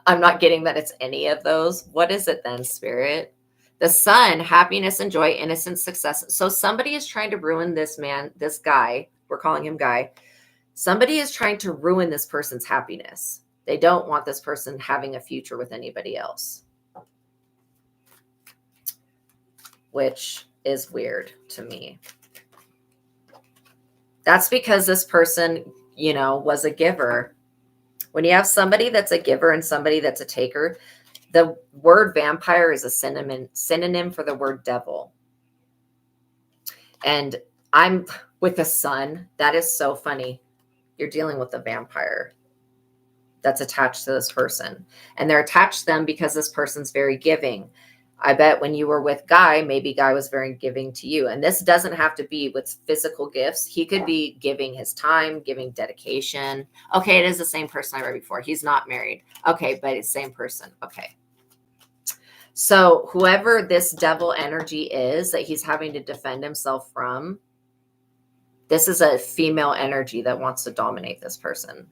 I'm not getting that it's any of those. What is it then, Spirit? The Sun, happiness and joy, innocence, success. So somebody is trying to ruin this man, this Guy. We're calling him Guy. Somebody is trying to ruin this person's happiness. They don't want this person having a future with anybody else, which is weird to me. That's because this person, was a giver. When you have somebody that's a giver and somebody that's a taker, the word vampire is a synonym for the word devil. And I'm with the Sun. That is so funny. You're dealing with a vampire that's attached to this person. And they're attached to them because this person's very giving. I bet when you were with Guy, maybe Guy was very giving to you. And this doesn't have to be with physical gifts. He could be giving his time, giving dedication. Okay, it is the same person I read before. He's not married. Okay, but it's the same person. Okay. So whoever this devil energy is that he's having to defend himself from, this is a female energy that wants to dominate this person.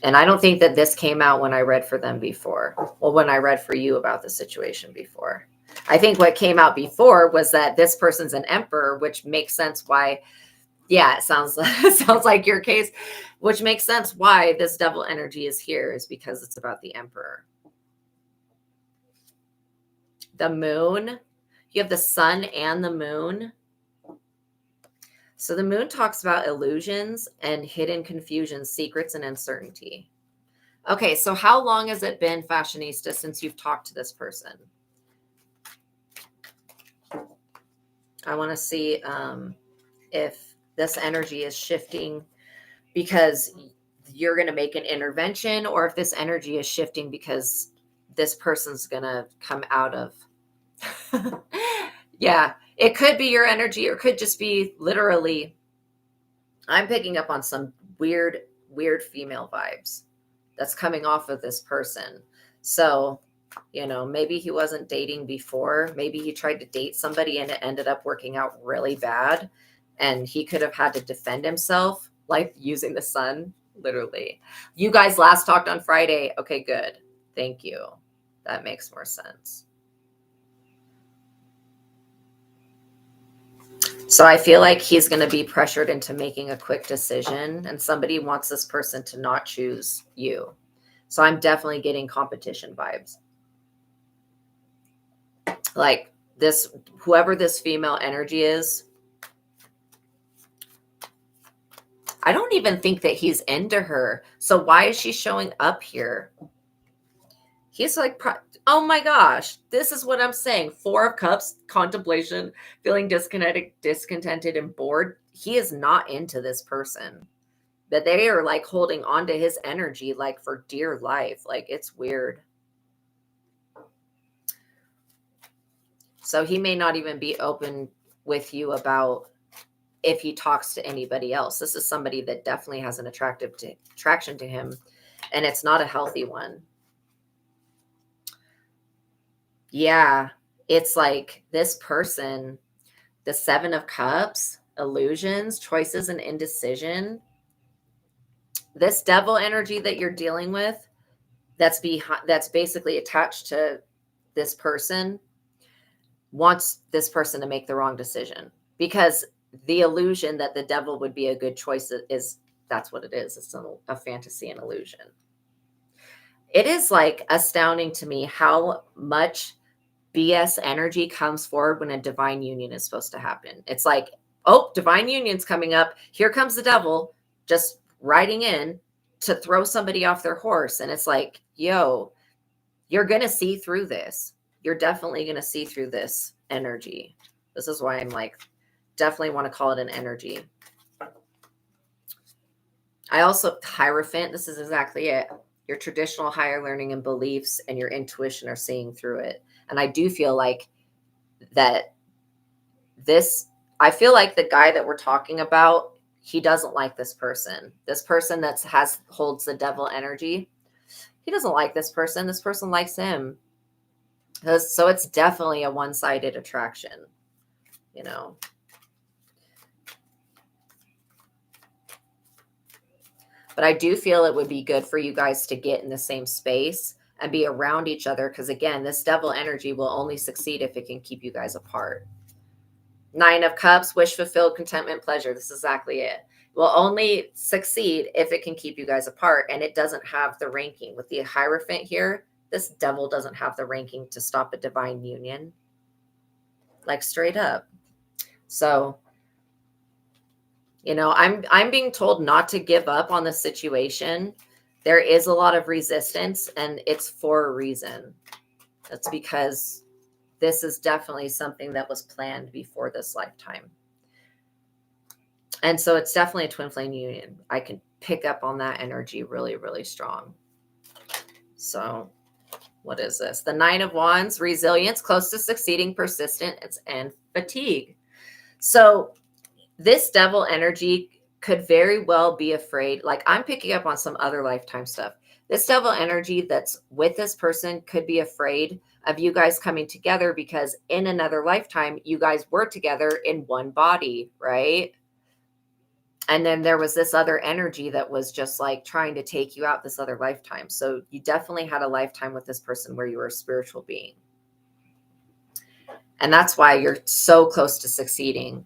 And I don't think that this came out when I read for them before. Well, when I read for you about the situation before. I think what came out before was that this person's an emperor, which makes sense why. Yeah, it sounds like your case, which makes sense why this devil energy is here, is because it's about the emperor. The moon, you have the sun and the moon. So the moon talks about illusions and hidden confusion, secrets and uncertainty. Okay, so how long has it been, fashionista, since you've talked to this person? I want to see if this energy is shifting because you're going to make an intervention, or if this energy is shifting because this person's going to come out of. Yeah, it could be your energy, or could just be literally, I'm picking up on some weird female vibes that's coming off of this person. So, maybe he wasn't dating before. Maybe he tried to date somebody and it ended up working out really bad. And he could have had to defend himself, like using the sun. Literally. You guys last talked on Friday. Okay, good. Thank you. That makes more sense. So I feel like he's going to be pressured into making a quick decision, and somebody wants this person to not choose you. So I'm definitely getting competition vibes. Like this, whoever this female energy is, I don't even think that he's into her. So why is she showing up here? He's like, oh my gosh, this is what I'm saying. 4 of Cups, contemplation, feeling discontented and bored. He is not into this person. But they are like holding on to his energy like for dear life. Like it's weird. So he may not even be open with you about if he talks to anybody else. This is somebody that definitely has an attraction to him, and it's not a healthy one. Yeah, it's like this person, the 7 of Cups, illusions, choices, and indecision. This devil energy that you're dealing with, that's basically attached to this person, wants this person to make the wrong decision, because the illusion that the devil would be a good choice is that's what it is. It's a fantasy and illusion. It is like astounding to me how much BS energy comes forward when a divine union is supposed to happen. It's like, oh, divine union's coming up. Here comes the devil just riding in to throw somebody off their horse. And it's like, yo, you're going to see through this. You're definitely going to see through this energy. This is why I'm like, definitely want to call it an energy. I also, Hierophant, this is exactly it. Your traditional higher learning and beliefs and your intuition are seeing through it. And I do feel like that I feel like the guy that we're talking about, he doesn't like this person. This person that holds the devil energy, he doesn't like this person. This person likes him. So it's definitely a one-sided attraction, you know. But I do feel it would be good for you guys to get in the same space and be around each other, because again, this devil energy will only succeed if it can keep you guys apart. 9 of Cups, wish fulfilled, contentment, pleasure. This is exactly it. Will only succeed if it can keep you guys apart, and it doesn't have the ranking. With the Hierophant here, this devil doesn't have the ranking to stop a divine union. Like straight up. So, you know, I'm being told not to give up on the situation. There is a lot of resistance, and it's for a reason. That's because this is definitely something that was planned before this lifetime. And so it's definitely a twin flame union. I can pick up on that energy really, really strong. So what is this? The 9 of Wands, resilience, close to succeeding, persistent, and fatigue. So this devil energy could very well be afraid. Like I'm picking up on some other lifetime stuff. This devil energy that's with this person could be afraid of you guys coming together, because in another lifetime, you guys were together in one body, right? And then there was this other energy that was just like trying to take you out this other lifetime. So you definitely had a lifetime with this person where you were a spiritual being. And that's why you're so close to succeeding.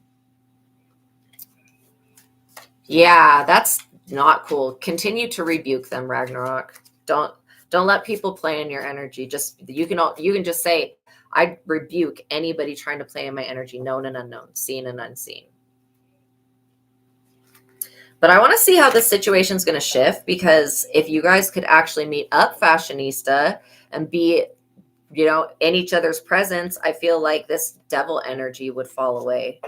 Yeah, that's not cool. Continue to rebuke them, Ragnarok. Don't let people play in your energy. Just you can just say, I rebuke anybody trying to play in my energy, known and unknown, seen and unseen. But I want to see how this situation is going to shift, because if you guys could actually meet up, Fashionista, and be, you know, in each other's presence, I feel like this devil energy would fall away.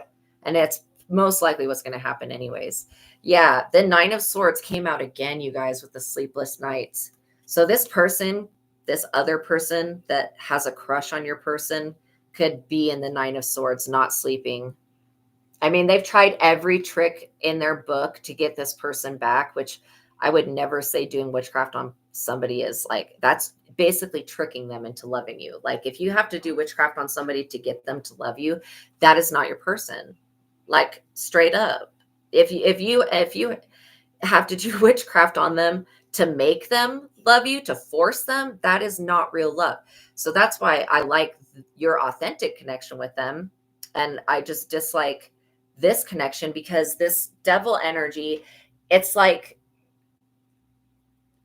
And it's most likely what's going to happen anyways. Yeah, the 9 of Swords came out again, you guys, with the sleepless nights. So this person, this other person that has a crush on your person, could be in the 9 of Swords, not sleeping. I mean, they've tried every trick in their book to get this person back, which I would never say doing witchcraft on somebody is like, that's basically tricking them into loving you. Like if you have to do witchcraft on somebody to get them to love you, that is not your person. Like straight up. If you have to do witchcraft on them to make them love you, to force them, that is not real love. So that's why I like your authentic connection with them. And I just dislike this connection because this devil energy, it's like,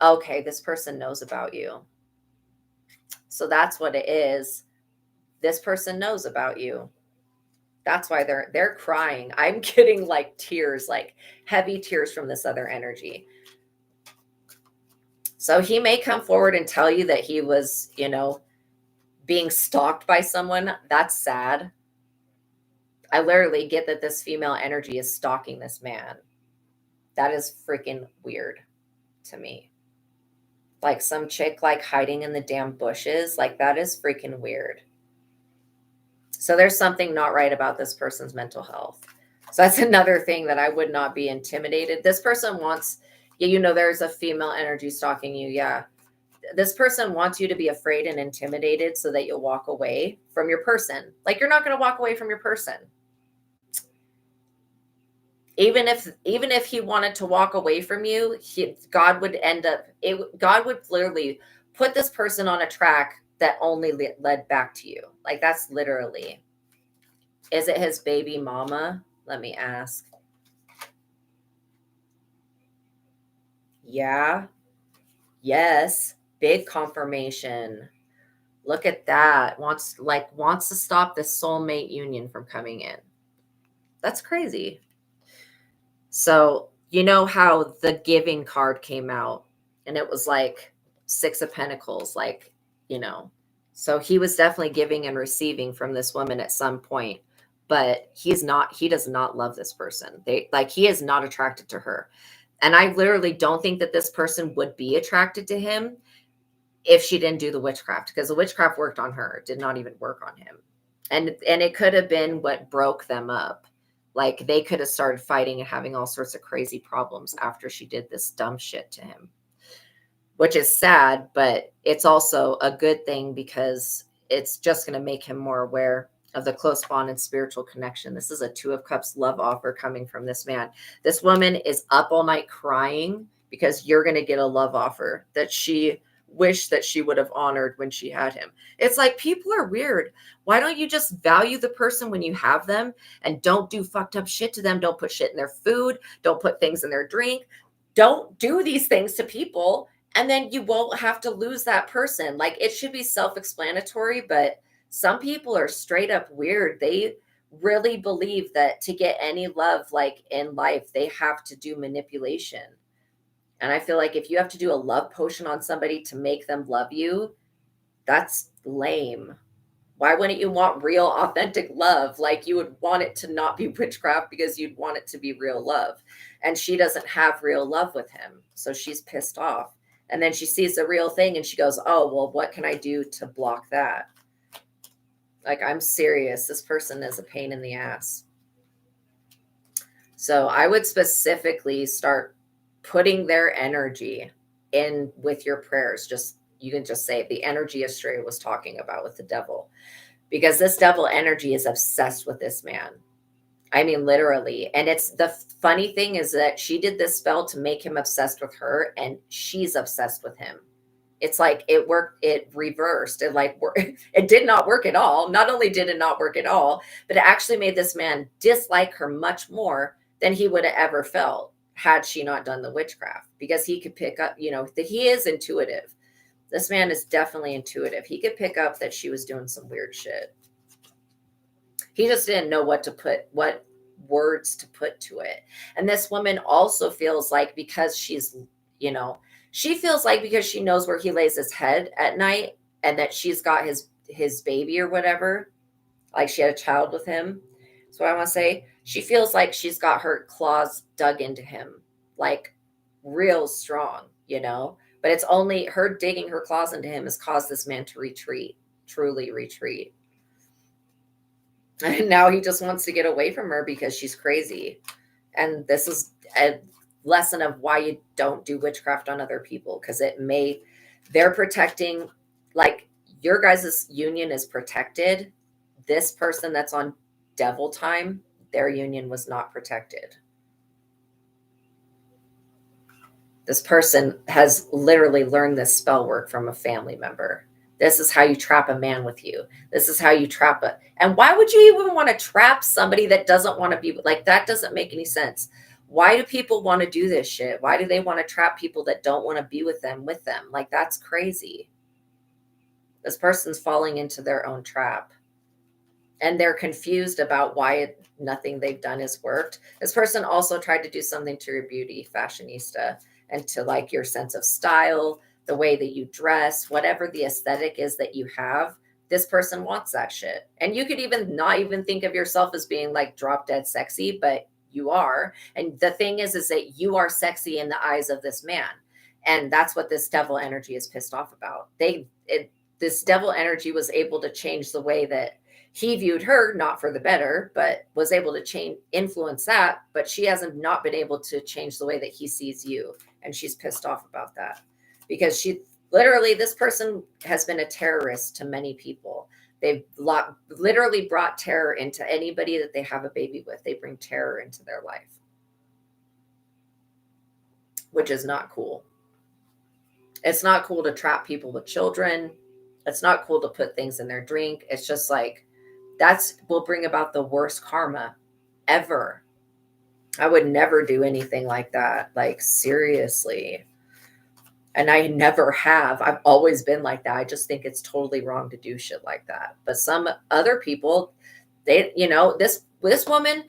okay, this person knows about you. So that's what it is. This person knows about you. That's why they're crying. I'm getting like tears, like heavy tears from this other energy. So he may come forward and tell you that he was, being stalked by someone. That's sad. I literally get that this female energy is stalking this man. That is freaking weird to me. Like some chick like hiding in the damn bushes. Like that is freaking weird. So there's something not right about this person's mental health. So that's another thing that I would not be intimidated. This person wants, there's a female energy stalking you. Yeah. This person wants you to be afraid and intimidated so that you'll walk away from your person. Like you're not going to walk away from your person. Even if he wanted to walk away from you, God would literally put this person on a track that only led back to you. Like that's literally. Is it his baby mama? Let me ask. Yeah. Yes. Big confirmation. Look at that. Wants to stop this soulmate union from coming in. That's crazy. So, you know how the giving card came out and it was like 6 of Pentacles, so he was definitely giving and receiving from this woman at some point, but he does not love this person. He is not attracted to her. And I literally don't think that this person would be attracted to him if she didn't do the witchcraft, because the witchcraft worked on her, did not even work on him. And it could have been what broke them up. Like they could have started fighting and having all sorts of crazy problems after she did this dumb shit to him, which is sad, but it's also a good thing because it's just going to make him more aware of the close bond and spiritual connection. This is a 2 of Cups love offer coming from this man. This woman is up all night crying because you're going to get a love offer that she wished that she would have honored when she had him. It's like, people are weird. Why don't you just value the person when you have them and don't do fucked up shit to them? Don't put shit in their food. Don't put things in their drink. Don't do these things to people. And then you won't have to lose that person. Like it should be self-explanatory, but some people are straight up weird. They really believe that to get any love, like in life, they have to do manipulation. And I feel like if you have to do a love potion on somebody to make them love you, that's lame. Why wouldn't you want real, authentic love? Like you would want it to not be witchcraft because you'd want it to be real love. And she doesn't have real love with him. So she's pissed off. And then she sees the real thing and she goes, oh, well, what can I do to block that? Like, I'm serious. This person is a pain in the ass. So I would specifically start putting their energy in with your prayers. You can just say the energy Astraea was talking about with the devil, because this devil energy is obsessed with this man. I mean, literally. And it's the funny thing is that she did this spell to make him obsessed with her, and she's obsessed with him. It's like it worked, it reversed. It did not work at all. Not only did it not work at all, but it actually made this man dislike her much more than he would have ever felt had she not done the witchcraft, because he could pick up, that he is intuitive. This man is definitely intuitive. He could pick up that she was doing some weird shit. He just didn't know what words to put to it. And this woman also feels like, because she's, she feels like because she knows where he lays his head at night and that she's got his baby or whatever, like she had a child with him. So I want to say, she feels like she's got her claws dug into him, like real strong, but it's only her digging her claws into him has caused this man to truly retreat. And now he just wants to get away from her because she's crazy. And this is a lesson of why you don't do witchcraft on other people, because they're protecting, like your guys' union is protected. This person that's on devil time, their union was not protected. This person has literally learned this spell work from a family member. This is how you trap a man with you. This is how you trap a. And why would you even want to trap somebody that doesn't want to be like that? Doesn't make any sense. Why do people want to do this shit? Why do they want to trap people that don't want to be with them? Like, that's crazy. This person's falling into their own trap. And they're confused about why nothing they've done has worked. This person also tried to do something to your beauty, fashionista, and to like your sense of style, the way that you dress, whatever the aesthetic is that you have. This person wants that shit. And you could even not even think of yourself as being like drop dead sexy, but you are. And the thing is that you are sexy in the eyes of this man. And that's what this devil energy is pissed off about. This devil energy was able to change the way that he viewed her, not for the better, but was able to influence that. But she hasn't not been able to change the way that he sees you. And she's pissed off about that because this person has been a terrorist to many people. They've literally brought terror into anybody that they have a baby with. They bring terror into their life, which is not cool. It's not cool to trap people with children. It's not cool to put things in their drink. It's just like, will bring about the worst karma ever. I would never do anything like that. Like, seriously. And I never have. I've always been like that. I just think it's totally wrong to do shit like that. But some other people, this woman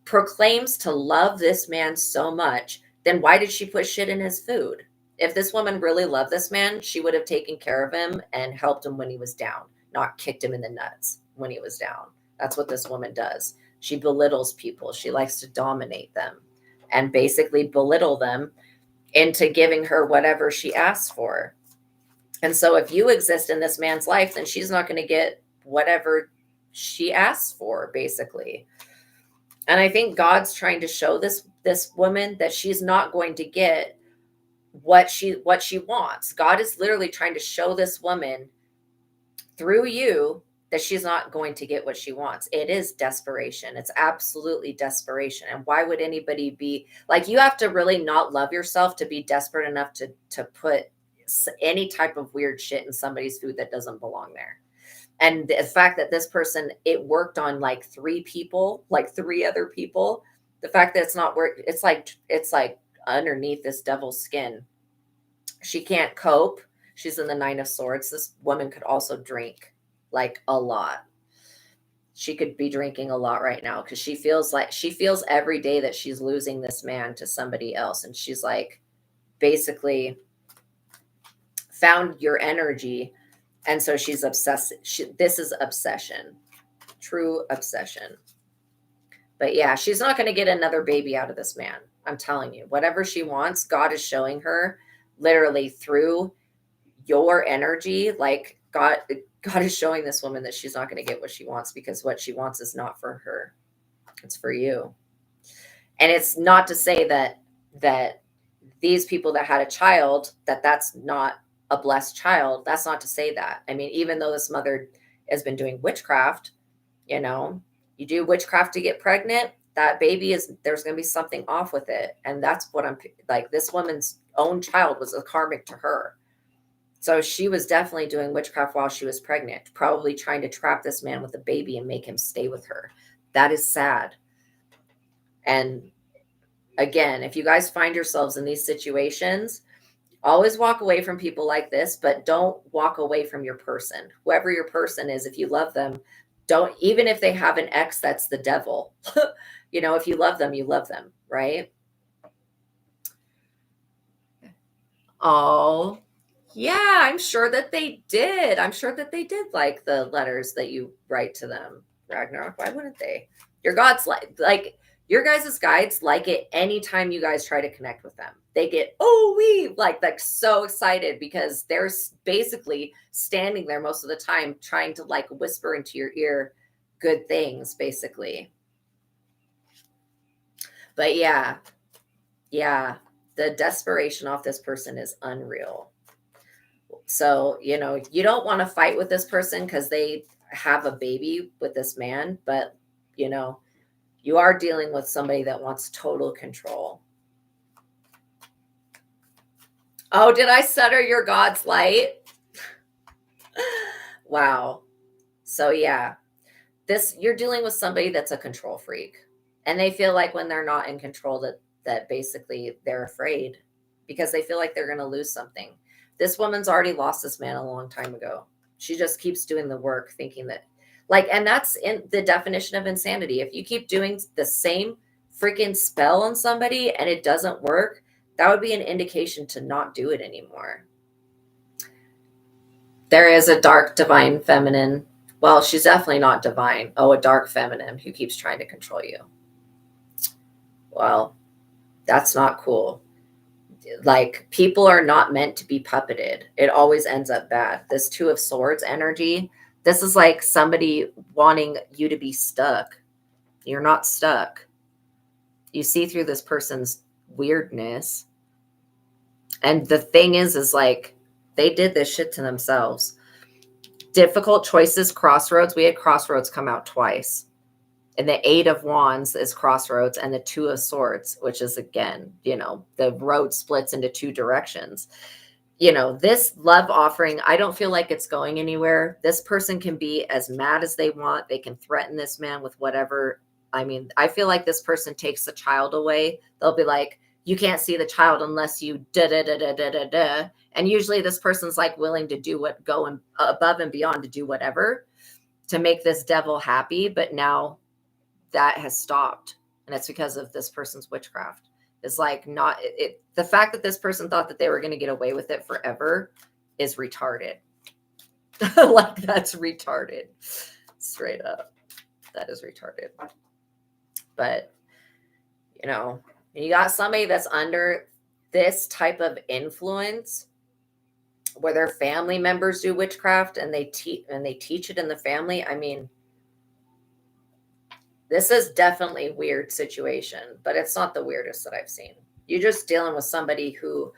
proclaims to love this man so much. Then why did she put shit in his food? If this woman really loved this man, she would have taken care of him and helped him when he was down, not kicked him in the nuts when he was down. That's what this woman does. She belittles people. She likes to dominate them and basically belittle them into giving her whatever she asks for. And so if you exist in this man's life, then she's not going to get whatever she asks for, basically. And I think God's trying to show this woman that she's not going to get what she wants. God is literally trying to show this woman through you that she's not going to get what she wants. It is desperation. It's absolutely desperation. And why would anybody be like, you have to really not love yourself to be desperate enough to put any type of weird shit in somebody's food that doesn't belong there. And the fact that this person, it worked on like three other people, the fact that it's not work, it's like underneath this devil's skin. She can't cope. She's in the 9 of Swords. This woman could also drink like a lot. She could be drinking a lot right now because she feels every day that she's losing this man to somebody else. And she's like basically found your energy. And so she's obsessed. This is obsession, true obsession. But yeah, she's not going to get another baby out of this man. I'm telling you, whatever she wants, God is showing her literally through your energy. Like God is showing this woman that she's not going to get what she wants because what she wants is not for her. It's for you. And it's not to say that these people that had a child, that's not a blessed child. That's not to say that. I mean, even though this mother has been doing witchcraft, you do witchcraft to get pregnant, that baby there's going to be something off with it. And that's what I'm like, this woman's own child was a karmic to her. So she was definitely doing witchcraft while she was pregnant, probably trying to trap this man with a baby and make him stay with her. That is sad. And again, if you guys find yourselves in these situations, always walk away from people like this, but don't walk away from your person. Whoever your person is, if you love them, don't, even if they have an ex that's the devil, if you love them, right? Oh, yeah, I'm sure that they did. I'm sure that they did like the letters that you write to them, Ragnarok. Why wouldn't they? Your gods like your guys' guides like it anytime you guys try to connect with them. They get, like so excited because they're basically standing there most of the time trying to like whisper into your ear good things, basically. But yeah, the desperation off this person is unreal. So, you don't want to fight with this person because they have a baby with this man, but, you are dealing with somebody that wants total control. Oh, did I stutter your God's light? Wow. So yeah, you're dealing with somebody that's a control freak, and they feel like when they're not in control that basically they're afraid because they feel like they're going to lose something. This woman's already lost this man a long time ago. She just keeps doing the work thinking that and that's in the definition of insanity. If you keep doing the same freaking spell on somebody and it doesn't work, that would be an indication to not do it anymore. There is a dark divine feminine. Well, she's definitely not divine. Oh, a dark feminine who keeps trying to control you. Well, that's not cool. Like, people are not meant to be puppeted. It always ends up bad. This Two of Swords energy, this is like somebody wanting you to be stuck. You're not stuck. You see through this person's weirdness. And the thing is like, they did this shit to themselves. Difficult choices, crossroads. We had crossroads come out twice. And the Eight of Wands is crossroads, and the Two of Swords, which is, again, the road splits into two directions. This love offering, I don't feel like it's going anywhere. This person can be as mad as they want. They can threaten this man with whatever. I mean, I feel like this person takes the child away. They'll be like, you can't see the child unless you da da da da da da da. And usually this person's like willing to go above and beyond to do whatever to make this devil happy. But now that has stopped, and it's because of this person's witchcraft. It's like the fact that this person thought that they were going to get away with it forever is retarded. Like, that's retarded. Straight up. That is retarded. But you got somebody that's under this type of influence where their family members do witchcraft and they teach it in the family. I mean, this is definitely a weird situation, but it's not the weirdest that I've seen. You're just dealing with somebody who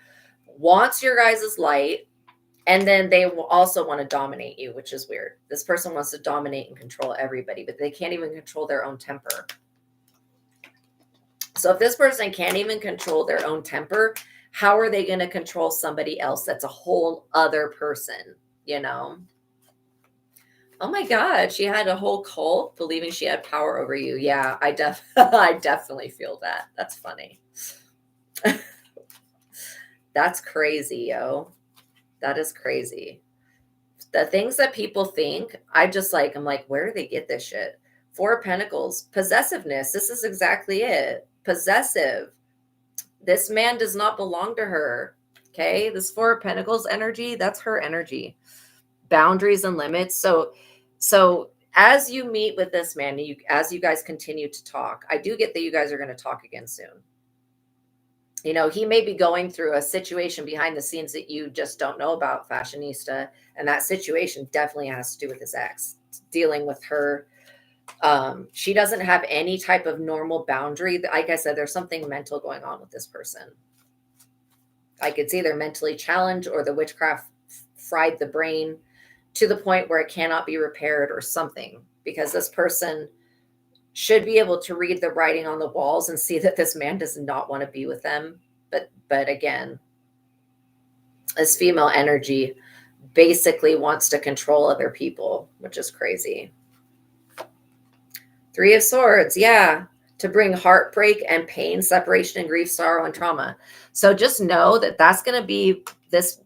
wants your guys' light, and then they will also want to dominate you, which is weird. This person wants to dominate and control everybody, but they can't even control their own temper. So if this person can't even control their own temper, how are they going to control somebody else that's a whole other person, Oh my God, she had a whole cult believing she had power over you. Yeah, I definitely feel that. That's funny. That's crazy, yo. That is crazy. The things that people think, I'm like, where do they get this shit? Four of Pentacles, possessiveness. This is exactly it. Possessive. This man does not belong to her. Okay, this Four of Pentacles energy, that's her energy. Boundaries and limits. So as you meet with this man, as you guys continue to talk, I do get that you guys are going to talk again soon. He may be going through a situation behind the scenes that you just don't know about, fashionista. And that situation definitely has to do with his ex, dealing with her. She doesn't have any type of normal boundary. Like I said, there's something mental going on with this person. Like, it's either mentally challenged or the witchcraft fried the brain to the point where it cannot be repaired or something, because this person should be able to read the writing on the walls and see that this man does not want to be with them. But again, this female energy basically wants to control other people, which is crazy. Three of Swords. Yeah. To bring heartbreak and pain, separation and grief, sorrow and trauma. So just know that that's going to be this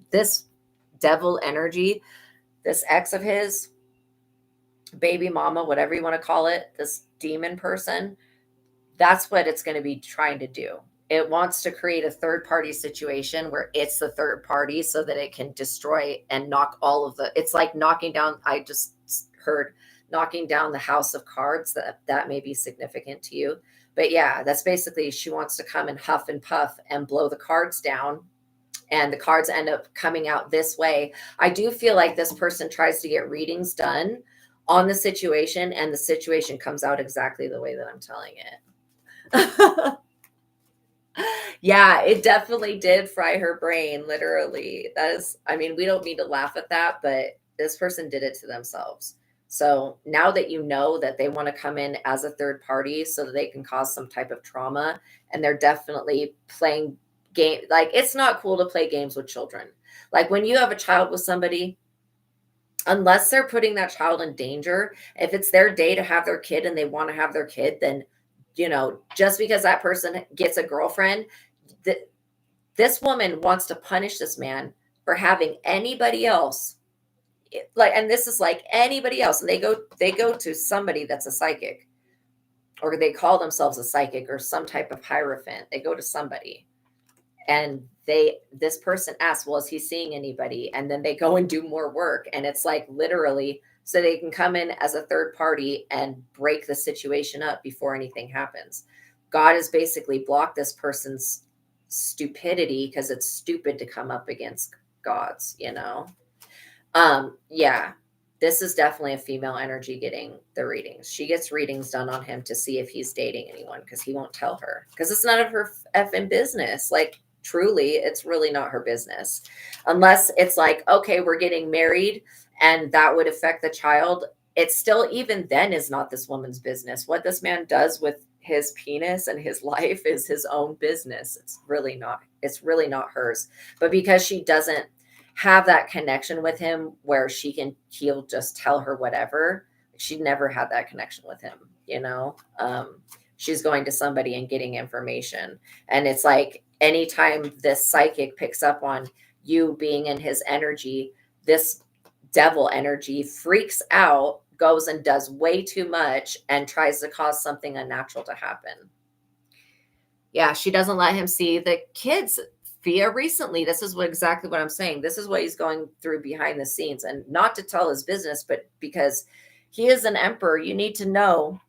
devil energy. This ex of his, baby mama, whatever you want to call it, this demon person, that's what it's going to be trying to do. It wants to create a third party situation where it's the third party so that it can destroy and knock it's like knocking down, I just heard knocking down the house of cards. That may be significant to you. But yeah, that's basically, she wants to come and huff and puff and blow the cards down. And the cards end up coming out this way. I do feel like this person tries to get readings done on the situation, and the situation comes out exactly the way that I'm telling it. Yeah, it definitely did fry her brain, literally. We don't mean to laugh at that, but this person did it to themselves. So now that you know that they want to come in as a third party so that they can cause some type of trauma, and they're definitely playing game. Like, it's not cool to play games with children. Like, when you have a child with somebody, unless they're putting that child in danger, if it's their day to have their kid and they want to have their kid, then, just because that person gets a girlfriend, this woman wants to punish this man for having anybody else. Like, and this is like anybody else. And they go to somebody that's a psychic, or they call themselves a psychic or some type of hierophant. They go to somebody, and this person asks, well, is he seeing anybody? And then they go and do more work. And it's like literally so they can come in as a third party and break the situation up before anything happens. God has basically blocked this person's stupidity, because it's stupid to come up against God's, yeah, this is definitely a female energy getting the readings. She gets readings done on him to see if he's dating anyone, because he won't tell her, because it's none of her effing business. Like, truly, it's really not her business, unless it's like, okay, we're getting married and that would affect the child. It's still, even then, is not this woman's business. What this man does with his penis and his life is his own business. It's really not hers. But because she doesn't have that connection with him where he'll just tell her whatever, she never had that connection with him, she's going to somebody and getting information. And it's like, anytime this psychic picks up on you being in his energy, this devil energy freaks out, goes and does way too much, and tries to cause something unnatural to happen. Yeah, she doesn't let him see the kids via recently. This is exactly what I'm saying. This is what he's going through behind the scenes, and not to tell his business, but because he is an emperor, you need to know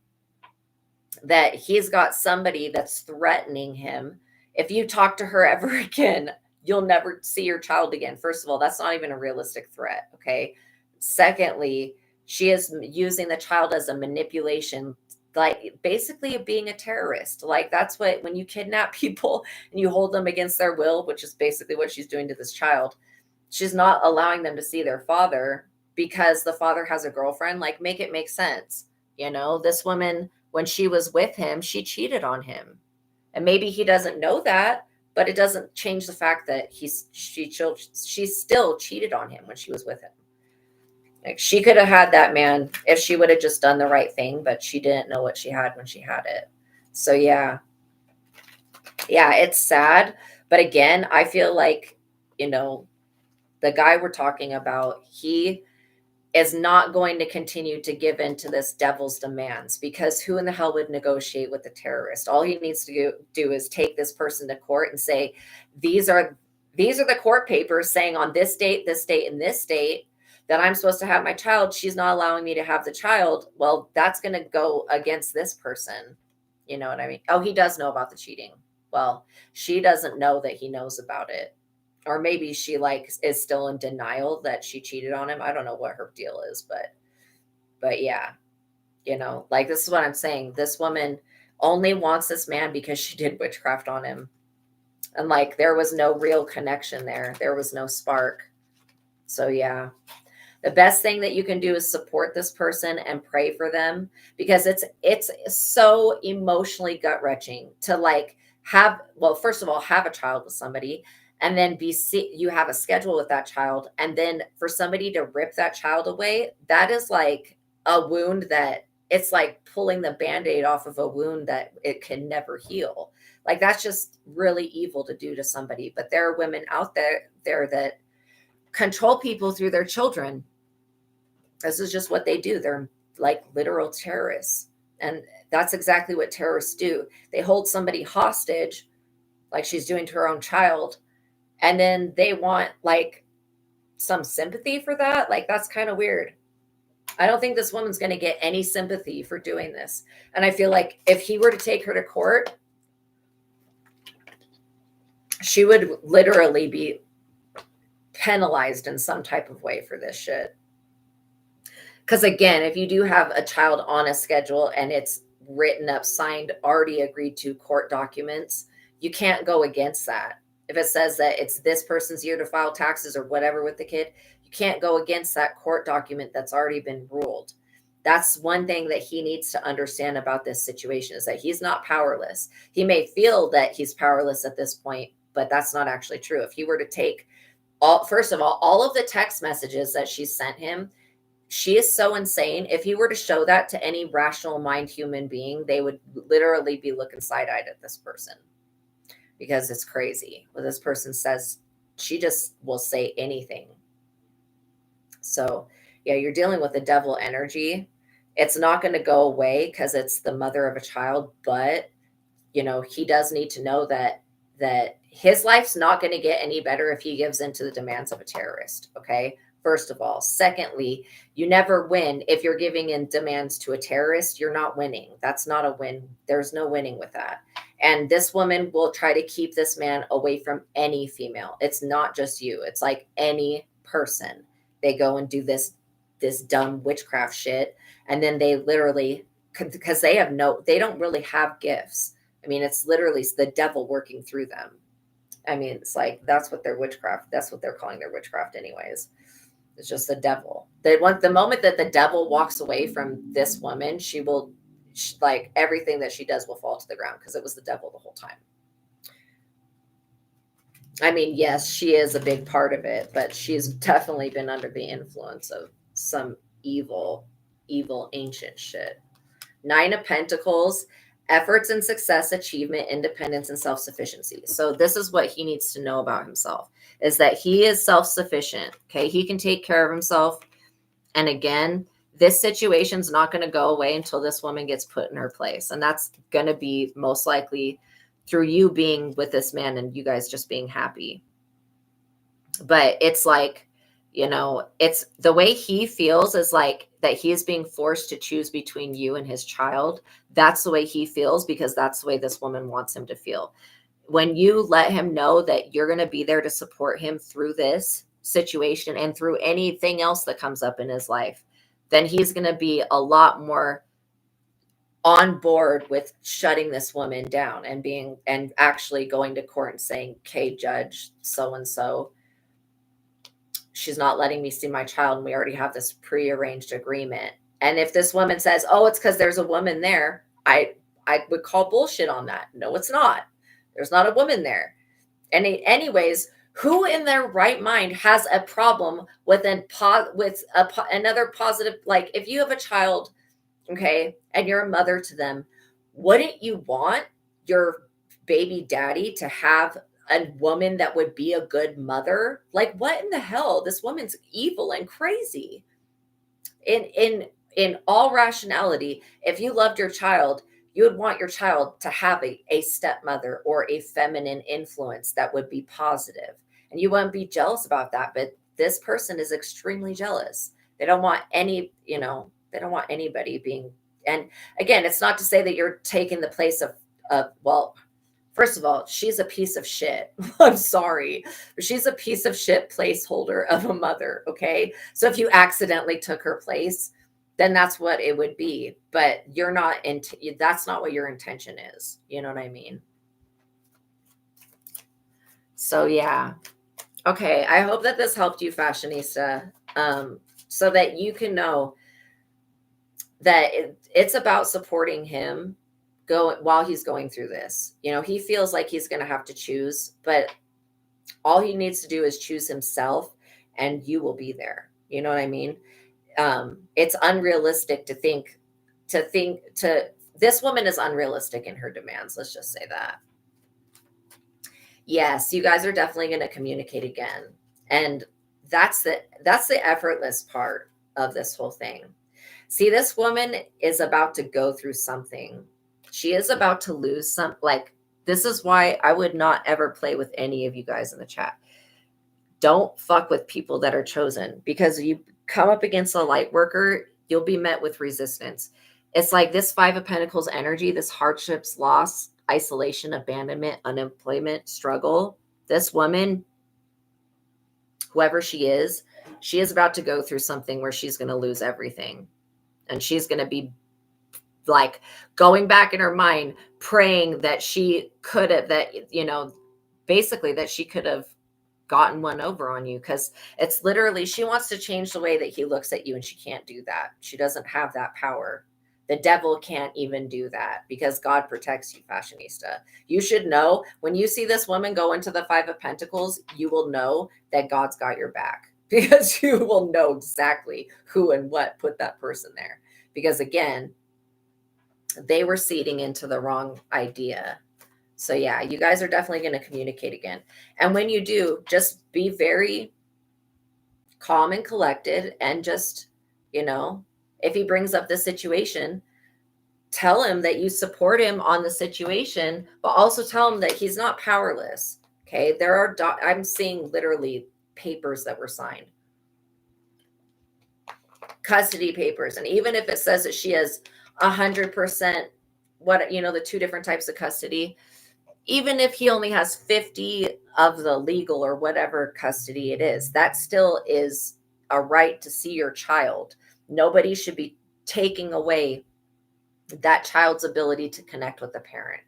that he's got somebody that's threatening him. If you talk to her ever again, you'll never see your child again. First of all, that's not even a realistic threat. Okay. Secondly, she is using the child as a manipulation, like basically being a terrorist. Like, that's what, when you kidnap people and you hold them against their will, which is basically what she's doing to this child, she's not allowing them to see their father because the father has a girlfriend. Like, make it make sense. This woman, when she was with him, she cheated on him. And maybe he doesn't know that, but it doesn't change the fact that she still cheated on him when she was with him. Like, she could have had that man if she would have just done the right thing, but she didn't know what she had when she had it. So yeah, it's sad. But again, I feel like, the guy we're talking about, he is not going to continue to give in to this devil's demands, because who in the hell would negotiate with a terrorist? All he needs to do is take this person to court and say, these are the court papers saying on this date, and this date that I'm supposed to have my child. She's not allowing me to have the child. Well, that's going to go against this person. You know what I mean? Oh, he does know about the cheating. Well, she doesn't know that he knows about it. Or maybe she is still in denial that she cheated on him. I don't know what her deal is, but yeah, this is what I'm saying. This woman only wants this man because she did witchcraft on him. And there was no real connection there. There was no spark. So yeah, the best thing that you can do is support this person and pray for them, because it's so emotionally gut-wrenching to first of all, have a child with somebody, and then you have a schedule with that child, and then for somebody to rip that child away, that is like a wound that it's like pulling the Band-Aid off of a wound that it can never heal. Like, that's just really evil to do to somebody. But there are women out there that control people through their children. This is just what they do. They're like literal terrorists. And that's exactly what terrorists do. They hold somebody hostage, like she's doing to her own child, and then they want some sympathy for that. That's kind of weird. I don't think this woman's going to get any sympathy for doing this. And I feel like if he were to take her to court, she would literally be penalized in some type of way for this shit. Because again, if you do have a child on a schedule and it's written up, signed, already agreed to court documents, you can't go against that. If it says that it's this person's year to file taxes or whatever with the kid, you can't go against that court document that's already been ruled. That's one thing that he needs to understand about this situation, is that he's not powerless. He may feel that he's powerless at this point, but that's not actually true. If you were to take first of all of the text messages that she sent him, she is so insane. If you were to show that to any rational mind human being, they would literally be looking side-eyed at this person, because it's crazy. What this person says, she just will say anything. So yeah, you're dealing with the devil energy. It's not going to go away because it's the mother of a child, but he does need to know that his life's not going to get any better if he gives in to the demands of a terrorist. Okay. First of all. Secondly, you never win. If you're giving in demands to a terrorist, you're not winning. That's not a win. There's no winning with that. And this woman will try to keep this man away from any female. It's not just you. It's like any person. They go and do this dumb witchcraft shit. And then they literally, because they don't really have gifts. I mean, it's literally the devil working through them. I mean, it's like, that's what they're calling their witchcraft anyways. It's just the devil. The moment that the devil walks away from this woman, like everything that she does will fall to the ground, because it was the devil the whole time. I mean, yes, she is a big part of it, but she's definitely been under the influence of some evil ancient shit. 9 of Pentacles, efforts and success, achievement, independence, and self-sufficiency. So this is what he needs to know about himself, is that he is self-sufficient. Okay. He can take care of himself. And again, this situation's not going to go away until this woman gets put in her place. And that's going to be most likely through you being with this man and you guys just being happy. But it's like, it's the way he feels is like that he is being forced to choose between you and his child. That's the way he feels, because that's the way this woman wants him to feel. When you let him know that you're going to be there to support him through this situation and through anything else that comes up in his life, then he's going to be a lot more on board with shutting this woman down and actually going to court and saying, okay, judge, so-and-so, she's not letting me see my child, and we already have this prearranged agreement. And if this woman says, oh, it's because there's a woman there, I would call bullshit on that. No, it's not. There's not a woman there. And anyways, who in their right mind has a problem with another positive? Like, if you have a child, okay, and you're a mother to them, wouldn't you want your baby daddy to have a woman that would be a good mother? Like, what in the hell? This woman's evil and crazy. In all rationality, if you loved your child, you would want your child to have a stepmother or a feminine influence that would be positive. And you wouldn't be jealous about that. But this person is extremely jealous. They don't want they don't want anybody being, and again, it's not to say that you're taking the place of well, first of all, she's a piece of shit. I'm sorry. She's a piece of shit placeholder of a mother. Okay. So if you accidentally took her place, then that's what it would be. But that's not what your intention is. You know what I mean? So yeah. Okay. I hope that this helped you, Fashionista, so that you can know that it's about supporting him while he's going through this. He feels like he's going to have to choose, but all he needs to do is choose himself, and you will be there. You know what I mean? It's unrealistic to think this woman is unrealistic in her demands. Let's just say that. Yes, you guys are definitely going to communicate again. And that's the effortless part of this whole thing. See, this woman is about to go through something. She is about to lose this is why I would not ever play with any of you guys in the chat. Don't fuck with people that are chosen, because you come up against a light worker, you'll be met with resistance. It's like this 5 of Pentacles energy, this hardships, loss, isolation, abandonment, unemployment, struggle. This woman, whoever she is about to go through something where she's going to lose everything. And she's going to be like going back in her mind, praying that she could have, basically that she could have gotten one over on you. Because it's literally, she wants to change the way that he looks at you, and she can't do that. She doesn't have that power. The devil can't even do that because God protects you, fashionista. You should know when you see this woman go into the Five of Pentacles, you will know that God's got your back because you will know exactly who and what put that person there. Because again, they were seeding into the wrong idea. So yeah, you guys are definitely going to communicate again. And when you do, just be very calm and collected and just, if he brings up the situation, tell him that you support him on the situation, but also tell him that he's not powerless. Okay. I'm seeing literally papers that were signed, custody papers. And even if it says that she has 100%, the two different types of custody, even if he only has 50 of the legal or whatever custody it is, that still is a right to see your child. Nobody should be taking away that child's ability to connect with the parent.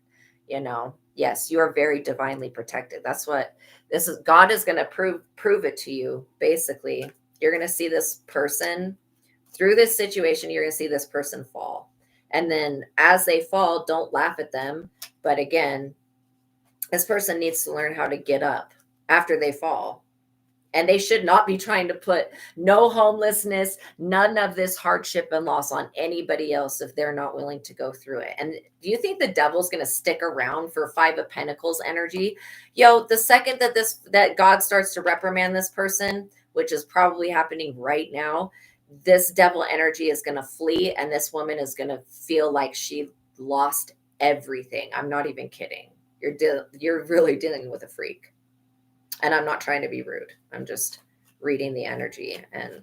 Yes, you are very divinely protected. That's what this is. God is going to prove it to you. Basically, you're going to see this person through this situation. You're going to see this person fall. And then as they fall, don't laugh at them. But again, this person needs to learn how to get up after they fall. And they should not be trying to put no homelessness, none of this hardship and loss on anybody else if they're not willing to go through it. And do you think the devil's going to stick around for Five of Pentacles energy? The second that God starts to reprimand this person, which is probably happening right now, this devil energy is going to flee, and this woman is going to feel like she lost everything. I'm not even kidding. You're really dealing with a freak. And I'm not trying to be rude. I'm just reading the energy. And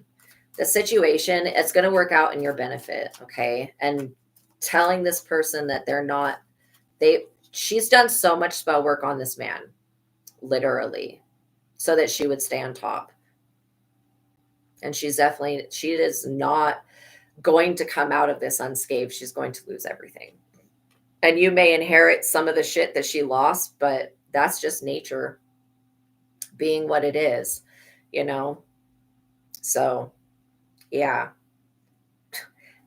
the situation, it's going to work out in your benefit, okay? And telling this person that she's done so much spell work on this man, literally, so that she would stay on top. And she is not going to come out of this unscathed. She's going to lose everything. And you may inherit some of the shit that she lost, but that's just nature being what it is, So, yeah.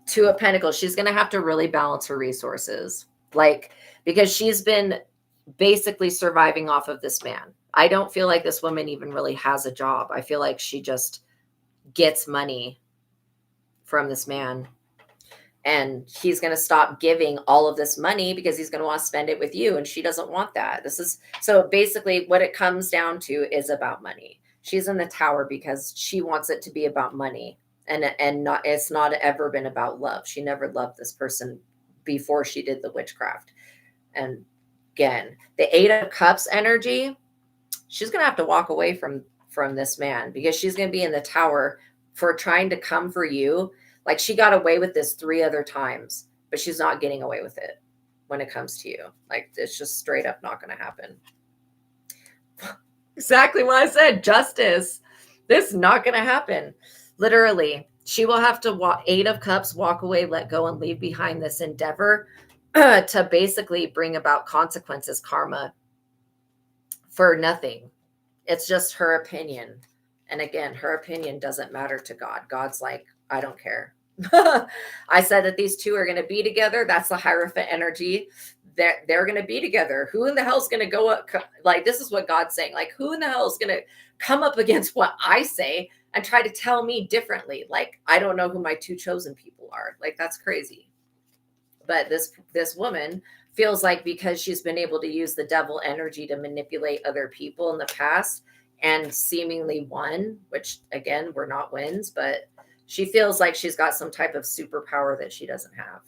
Two of Pentacles, she's going to have to really balance her resources, because she's been basically surviving off of this man. I don't feel like this woman even really has a job. I feel like she just gets money from this man. And he's going to stop giving all of this money because he's going to want to spend it with you. And she doesn't want that. So basically what it comes down to is about money. She's in the Tower because she wants it to be about money, and it's not ever been about love. She never loved this person before she did the witchcraft. And again, the Eight of Cups energy, she's going to have to walk away from this man because she's going to be in the Tower for trying to come for you. Like, she got away with this 3 other times, but she's not getting away with it when it comes to you. Like, it's just straight up not going to happen. Exactly what I said. Justice. This is not going to happen. Literally, she will have to Eight of Cups, walk away, let go, and leave behind this endeavor to basically bring about consequences, karma, for nothing. It's just her opinion. And again, her opinion doesn't matter to God. God's like, I don't care. I said that these two are going to be together. That's the Hierophant energy. They're going to be together. Who in the hell is going to go up? Like, this is what God's saying. Like, who in the hell is going to come up against what I say and try to tell me differently? Like, I don't know who my two chosen people are. Like, that's crazy. But this woman feels like because she's been able to use the devil energy to manipulate other people in the past and seemingly won, which again, were not wins, but she feels like she's got some type of superpower that she doesn't have.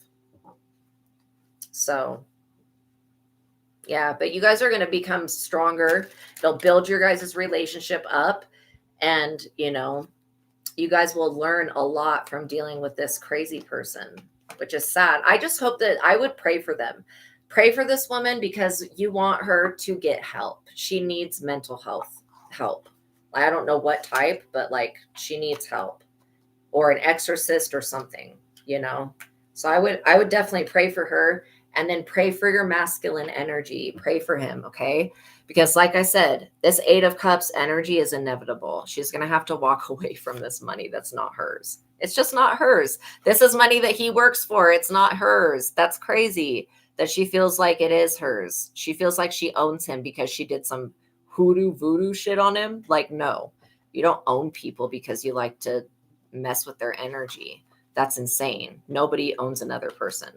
So, yeah, but you guys are going to become stronger. They'll build your guys' relationship up. And, you guys will learn a lot from dealing with this crazy person, which is sad. I just hope that I would pray for them. Pray for this woman because you want her to get help. She needs mental health help. I don't know what type, but she needs help. Or an exorcist or something, So I would definitely pray for her, and then pray for your masculine energy. Pray for him, okay? Because like I said, this Eight of Cups energy is inevitable. She's going to have to walk away from this money that's not hers. It's just not hers. This is money that he works for. It's not hers. That's crazy that she feels like it is hers. She feels like she owns him because she did some hoodoo voodoo shit on him. Like, no, you don't own people because you like to mess with their energy. That's insane. Nobody owns another person.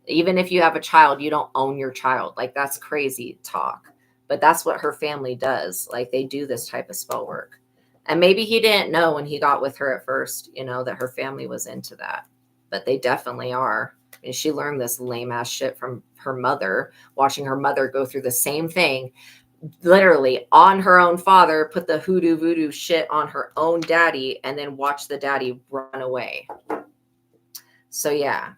Even if you have a child, you don't own your child. Like, that's crazy talk. But that's what her family does. Like, they do this type of spell work. And maybe he didn't know when he got with her at first, you know, that her family was into that. But they definitely are. And she learned this lame ass shit from her mother, watching her mother go through the same thing, literally on her own father, put the hoodoo voodoo shit on her own daddy, and then watch the daddy run away. So, yeah,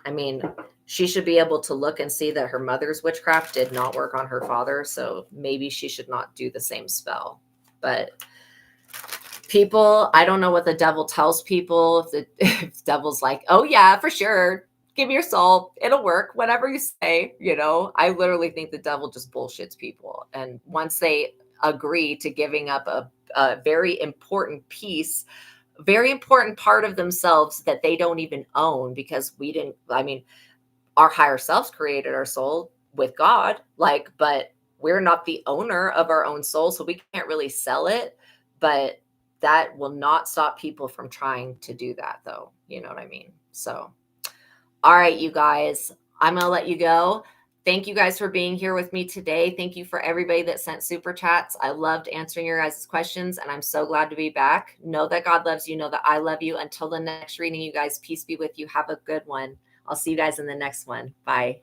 I mean, she should be able to look and see that her mother's witchcraft did not work on her father. So maybe she should not do the same spell. But people, I don't know what the devil tells people. If the devil's like, oh yeah, for sure, give me your soul, it'll work, whatever you say, you know. I literally think the devil just bullshits people. And once they agree to giving up a very important piece, very important part of themselves that they don't even own, because we didn't, I mean, our higher selves created our soul with God, like, but we're not the owner of our own soul, so we can't really sell it. But that will not stop people from trying to do that, though. You know what I mean? So, all right, you guys, I'm going to let you go. Thank you guys for being here with me today. Thank you for everybody that sent super chats. I loved answering your guys' questions, and I'm so glad to be back. Know that God loves you. Know that I love you. Until the next reading, you guys, peace be with you. Have a good one. I'll see you guys in the next one. Bye.